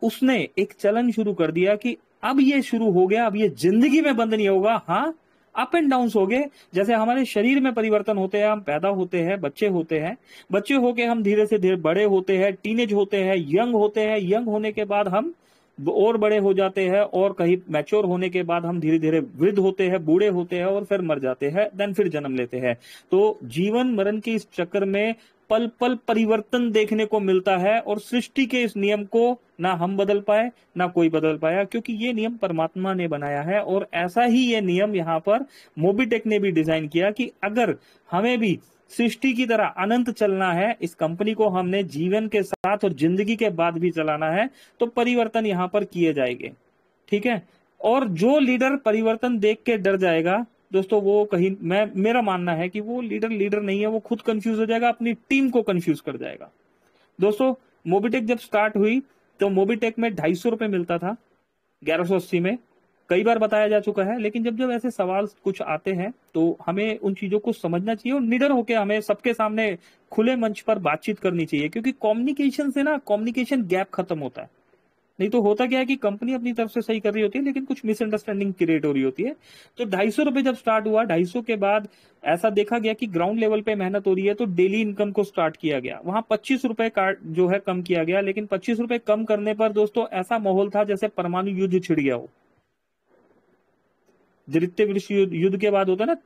उसने एक चलन शुरू कर दिया कि अब ये शुरू हो गया, अब ये जिंदगी में बंद नहीं होगा। हाँ, अप एंड डाउन हो गए, जैसे हमारे शरीर में परिवर्तन होते हैं, हम पैदा होते हैं, बच्चे होते हैं, बच्चे होके हम धीरे से धीरे बड़े होते हैं, टीनेज होते हैं, यंग होते हैं, यंग होने के बाद हम और बड़े हो जाते हैं, और कहीं मैच्योर होने के बाद हम धीरे धीरे वृद्ध होते हैं, बूढ़े होते हैं, और फिर मर जाते हैं, देन फिर जन्म लेते हैं। तो जीवन मरण के इस चक्कर में पल पल परिवर्तन देखने को मिलता है, और सृष्टि के इस नियम को ना हम बदल पाए ना कोई बदल पाया, क्योंकि ये नियम परमात्मा ने बनाया है। और ऐसा ही ये नियम यहाँ पर मोबिटेक ने भी डिजाइन किया कि अगर हमें भी सृष्टि की तरह अनंत चलना है, इस कंपनी को हमने जीवन के साथ और जिंदगी के बाद भी चलाना है, तो परिवर्तन यहाँ पर किए जाएंगे। ठीक है, और जो लीडर परिवर्तन देख के डर जाएगा दोस्तों, वो कहीं, मेरा मानना है कि वो लीडर नहीं है, वो खुद कंफ्यूज हो जाएगा, अपनी टीम को कंफ्यूज कर जाएगा। दोस्तों मोबिटेक जब स्टार्ट हुई तो मोबिटेक में 250 रुपए मिलता था 1180 में, कई बार बताया जा चुका है। लेकिन जब जब ऐसे सवाल कुछ आते हैं तो हमें उन चीजों को समझना चाहिए, और निडर होकर हमें सबके सामने खुले मंच पर बातचीत करनी चाहिए, क्योंकि कम्युनिकेशन से ना कम्युनिकेशन गैप खत्म होता है। नहीं तो होता क्या है कि कंपनी अपनी तरफ से सही कर रही होती है, लेकिन कुछ मिसअंडरस्टैंडिंग क्रिएट हो रही होती है। तो 250 रुपए जब स्टार्ट हुआ, 250 के बाद ऐसा देखा गया कि ग्राउंड लेवल पे मेहनत हो रही है, तो डेली इनकम को स्टार्ट किया गया। वहां 25 रुपए कार्ड जो है कम किया गया, लेकिन 25 रुपए कम करने पर दोस्तों ऐसा माहौल था जैसे परमाणु युद्ध छिड़ गया हो। द्वितीय विश्व युद्ध के बाद होता है ना,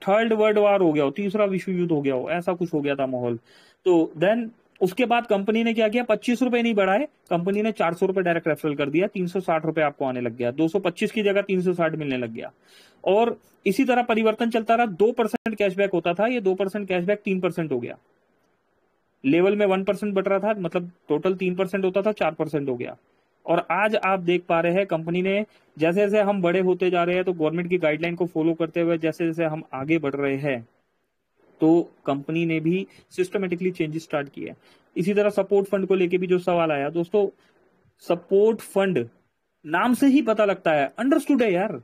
3rd वर्ल्ड वॉर हो गया हो, तीसरा विश्व युद्ध हो गया हो, ऐसा कुछ हो गया था माहौल। तो देन उसके बाद कंपनी ने क्या किया, 25 रुपए नहीं बढ़ाए, कंपनी ने 400 रुपए डायरेक्ट रेफरल कर दिया, 360 रुपए आपको आने लग गया, 225 की जगह 360 मिलने लग गया। और इसी तरह परिवर्तन चलता रहा। 2% कैशबैक होता था, ये 2% कैशबैक 3% हो गया। लेवल में 1% बढ़ रहा था, मतलब टोटल 3% होता था, 4% हो गया। और आज आप देख पा रहे हैं कंपनी ने जैसे जैसे हम बड़े होते जा रहे हैं, तो गवर्नमेंट की गाइडलाइन को फॉलो करते हुए जैसे जैसे हम आगे बढ़ रहे हैं, तो कंपनी ने भी सिस्टमेटिकली चेंजेस स्टार्ट किए। इसी तरह सपोर्ट फंड को लेके भी जो सवाल आया दोस्तों, सपोर्ट फंड नाम से ही पता लगता है, अंडरस्टूड है यार।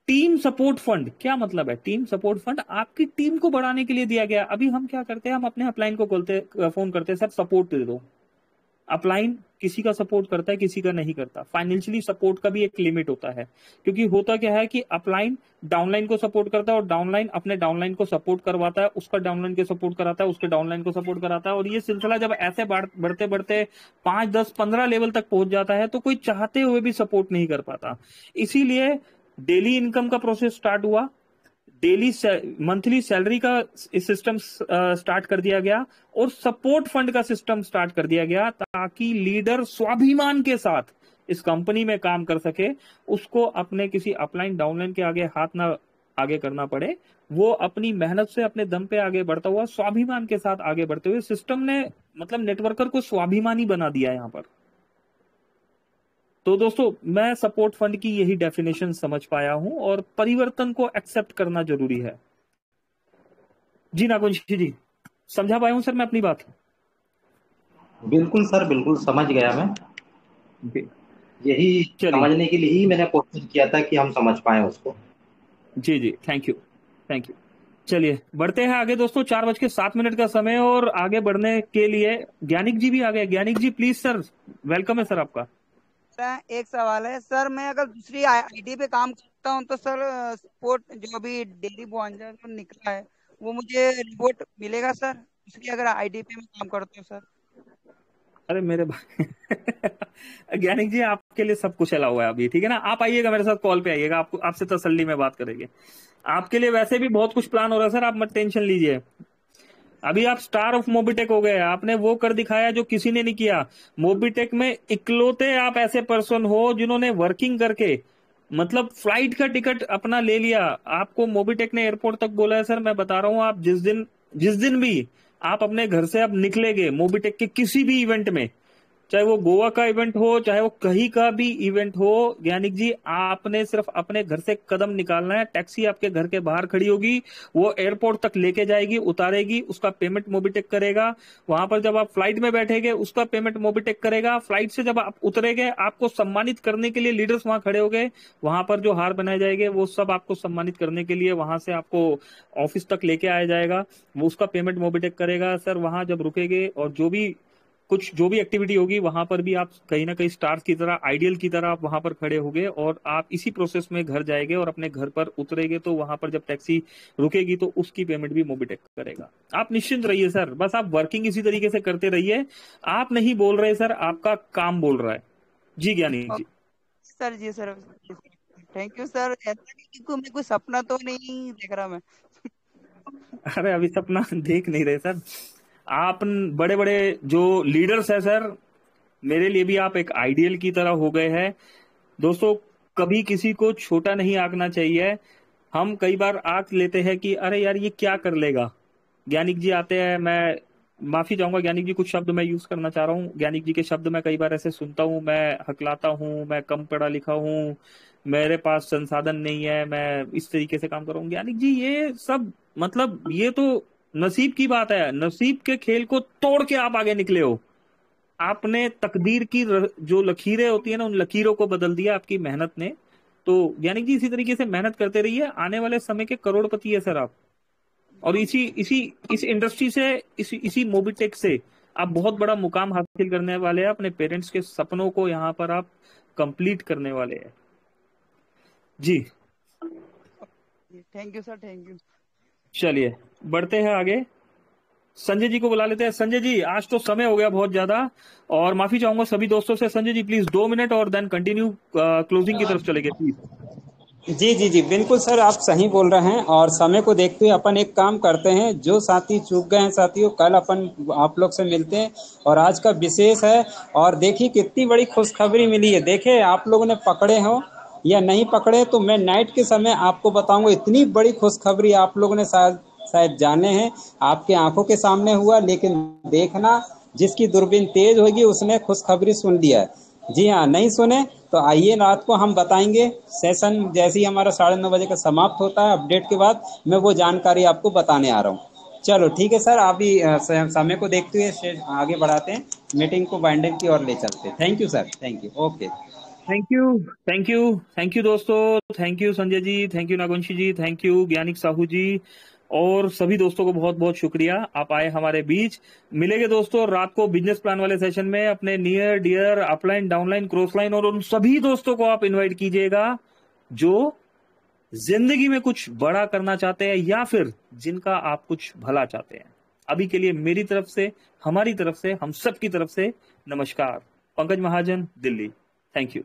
टीम सपोर्ट फंड क्या मतलब है? टीम सपोर्ट फंड आपकी टीम को बढ़ाने के लिए दिया गया। अभी हम क्या करते हैं, हम अपने अपलाइन को फोन करते हैं, सर सपोर्ट दे दो। अपलाइन किसी का सपोर्ट करता है, किसी का नहीं करता। फाइनेंशियली सपोर्ट का भी एक लिमिट होता है, क्योंकि होता क्या है कि अपलाइन डाउनलाइन को सपोर्ट करता है, और डाउनलाइन अपने डाउनलाइन को सपोर्ट करवाता है, उसका डाउनलाइन को सपोर्ट कराता है, उसके डाउनलाइन को सपोर्ट कराता है। और ये सिलसिला जब ऐसे बढ़ते बढ़ते 5, 10, 15 लेवल तक पहुंच जाता है, तो कोई चाहते हुए भी सपोर्ट नहीं कर पाता। इसीलिए डेली इनकम का प्रोसेस स्टार्ट हुआ, डेली मंथली सैलरी का सिस्टम स्टार्ट कर दिया गया, और सपोर्ट फंड का सिस्टम स्टार्ट कर दिया गया, ताकि लीडर स्वाभिमान के साथ इस कंपनी में काम कर सके, उसको अपने किसी अपलाइन डाउनलाइन के आगे हाथ ना आगे करना पड़े। वो अपनी मेहनत से अपने दम पे आगे बढ़ता हुआ स्वाभिमान के साथ आगे बढ़ते हुए, सिस्टम ने मतलब नेटवर्कर को स्वाभिमानी बना दिया यहां पर। तो दोस्तों मैं सपोर्ट फंड की यही डेफिनेशन समझ पाया हूं, और परिवर्तन को एक्सेप्ट करना जरूरी है। जी नागवंशी जी, समझा पाया हूं सर मैं अपनी बात? बिल्कुल सर, बिल्कुल समझ गया मैं। यही समझने के लिए ही मैंने क्वेश्चन किया था कि हम समझ पाए उसको। जी जी, थैंक यू, थैंक यू। चलिए बढ़ते हैं आगे दोस्तों, 4:07 का समय, और आगे बढ़ने के लिए ज्ञानिक जी भी आ गए। ज्ञानिक जी प्लीज सर, वेलकम है सर आपका। एक सवाल है सर, मैं अगर दूसरी आईडी पे काम करता हूँ तो सर सपोर्ट जो अभी डेली मुआवजा जो निकला है वो मुझे रिपोर्ट मिलेगा सर, दूसरी अगर आईडी पे मैं काम करता हूँ सर? अरे मेरे भाई ज्ञानिक जी, आपके लिए सब कुछ अलाउ है अभी, ठीक है ना? आप आइएगा मेरे साथ, कॉल पे आइएगा, आपको आपसे तसल्ली में बात करेंगे। आपके लिए वैसे भी बहुत कुछ प्लान हो रहा है सर, आप मत टेंशन लीजिए। अभी आप स्टार ऑफ मोबीटेक हो गए, आपने वो कर दिखाया जो किसी ने नहीं किया। मोबीटेक में इकलौते आप ऐसे पर्सन हो जिन्होंने वर्किंग करके मतलब फ्लाइट का टिकट अपना ले लिया। आपको मोबीटेक ने एयरपोर्ट तक बोला है सर, मैं बता रहा हूं, आप जिस दिन भी आप अपने घर से अब निकलेंगे मोबीटेक के किसी भी इवेंट में, चाहे वो गोवा का इवेंट हो, चाहे वो कहीं का भी इवेंट हो, ज्ञानिक जी आपने सिर्फ अपने घर से कदम निकालना है। टैक्सी आपके घर के बाहर खड़ी होगी, वो एयरपोर्ट तक लेके जाएगी, उतारेगी, उसका पेमेंट मोबीटेक करेगा। वहां पर जब आप फ्लाइट में बैठेंगे उसका पेमेंट मोबीटेक करेगा। फ्लाइट से जब आप उतरेंगे, आपको सम्मानित करने के लिए लीडर्स वहां खड़े हो गए, वहां पर जो हार बनाए जाएंगे वो सब आपको सम्मानित करने के लिए वहां से आपको ऑफिस तक लेके आया जाएगा, वो उसका पेमेंट मोबीटेक करेगा। सर वहां जब रुकेंगे और जो भी एक्टिविटी होगी वहां पर भी आप कहीं ना कहीं स्टार्स की तरह, आइडियल की तरह आप वहां पर खड़े होंगे और आप इसी प्रोसेस में घर जाएंगे और अपने घर पर उतरेंगे तो वहां पर जब टैक्सी रुकेगी तो उसकी पेमेंट भी मोबीटेक करेगा। आप निश्चिंत रहिए सर, बस आप वर्किंग इसी तरीके से करते रहिए। आप नहीं बोल रहे सर, आपका काम बोल रहा है। जी ज्ञानिक जी। सर जी सर, थैंक यू सर। ऐसा नहीं कि मैं कोई सपना तो नहीं देख रहा मैं। अरे अभी सपना देख नहीं रहे सर, आप बड़े बड़े जो लीडर्स है सर, मेरे लिए भी आप एक आइडियल की तरह हो गए हैं। दोस्तों, कभी किसी को छोटा नहीं आंकना चाहिए। हम कई बार आंक लेते हैं कि अरे यार ये क्या कर लेगा। ज्ञानिक जी आते हैं, मैं माफी चाहूंगा ज्ञानिक जी, कुछ शब्द मैं यूज करना चाह रहा हूँ। ज्ञानिक जी के शब्द मैं कई बार ऐसे सुनता हूँ, मैं हकलाता हूँ, मैं कम पढ़ा लिखा हूँ, मेरे पास संसाधन नहीं है, मैं इस तरीके से काम कर रहा हूँ। ज्ञानिक जी ये सब मतलब ये तो नसीब की बात है, नसीब के खेल को तोड़ के आप आगे निकले हो। आपने तकदीर की जो लकीरें होती है ना, उन लकीरों को बदल दिया आपकी मेहनत ने। तो ज्ञानिक जी इसी तरीके से मेहनत करते रहिए, आने वाले समय के करोड़पति है सर आप। और इस इंडस्ट्री से, इसी मोबीटेक से आप बहुत बड़ा मुकाम हासिल करने वाले हैं। अपने पेरेंट्स के सपनों को यहाँ पर आप कंप्लीट करने वाले हैं। जी thank you sir, thank you. चलिए बढ़ते हैं आगे, संजय जी को बुला लेते हैं। संजय जी, आज तो समय हो गया बहुत ज्यादा और माफी चाहूंगा सभी दोस्तों से। संजय जी प्लीज 2 मिनट और देन कंटिन्यू क्लोजिंग की तरफ चलेंगे प्लीज। जी जी जी, बिल्कुल सर, आप सही बोल रहे हैं। और समय को देखते हुए अपन एक काम करते हैं, जो साथी चूक गए हैं साथियों, कल अपन आप लोग से मिलते हैं और आज का विशेष है। और देखिए कितनी बड़ी खुशखबरी मिली है। देखे आप लोगों ने पकड़े हो या नहीं पकड़े, तो मैं नाइट के समय आपको बताऊंगा। इतनी बड़ी खुशखबरी आप लोगों ने शायद जाने हैं, आपके आंखों के सामने हुआ, लेकिन देखना जिसकी दूरबीन तेज होगी उसने खुशखबरी सुन लिया है। जी हाँ, नहीं सुने तो आइए, रात को हम बताएंगे। सेशन जैसे ही हमारा 9:30 बजे का समाप्त होता है, अपडेट के बाद मैं वो जानकारी आपको बताने आ रहा हूँ। चलो ठीक है सर, अभी समय को देखते हुए आगे बढ़ाते हैं, मीटिंग को बाइंडिंग की ओर ले चलते हैं। Thank you sir, thank you, okay. Thank you दोस्तों, thank you Sanjay ji, thank you Nagvanshi ji, thank you Gyanik Sahu ji, और सभी दोस्तों को बहुत बहुत शुक्रिया आप आए हमारे बीच। मिलेंगे दोस्तों रात को बिजनेस प्लान वाले सेशन में। अपने near dear, upline, downline, cross line और उन सभी दोस्तों को आप इनवाइट कीजिएगा जो जिंदगी में कुछ बड़ा करना चाहते हैं या फिर जिनका आप कुछ भला चाहते हैं। अभी के लिए मेरी तरफ से, हमारी तरफ से, हम सब की तरफ से नमस्कार। पंकज महाजन, दिल्ली। Thank you.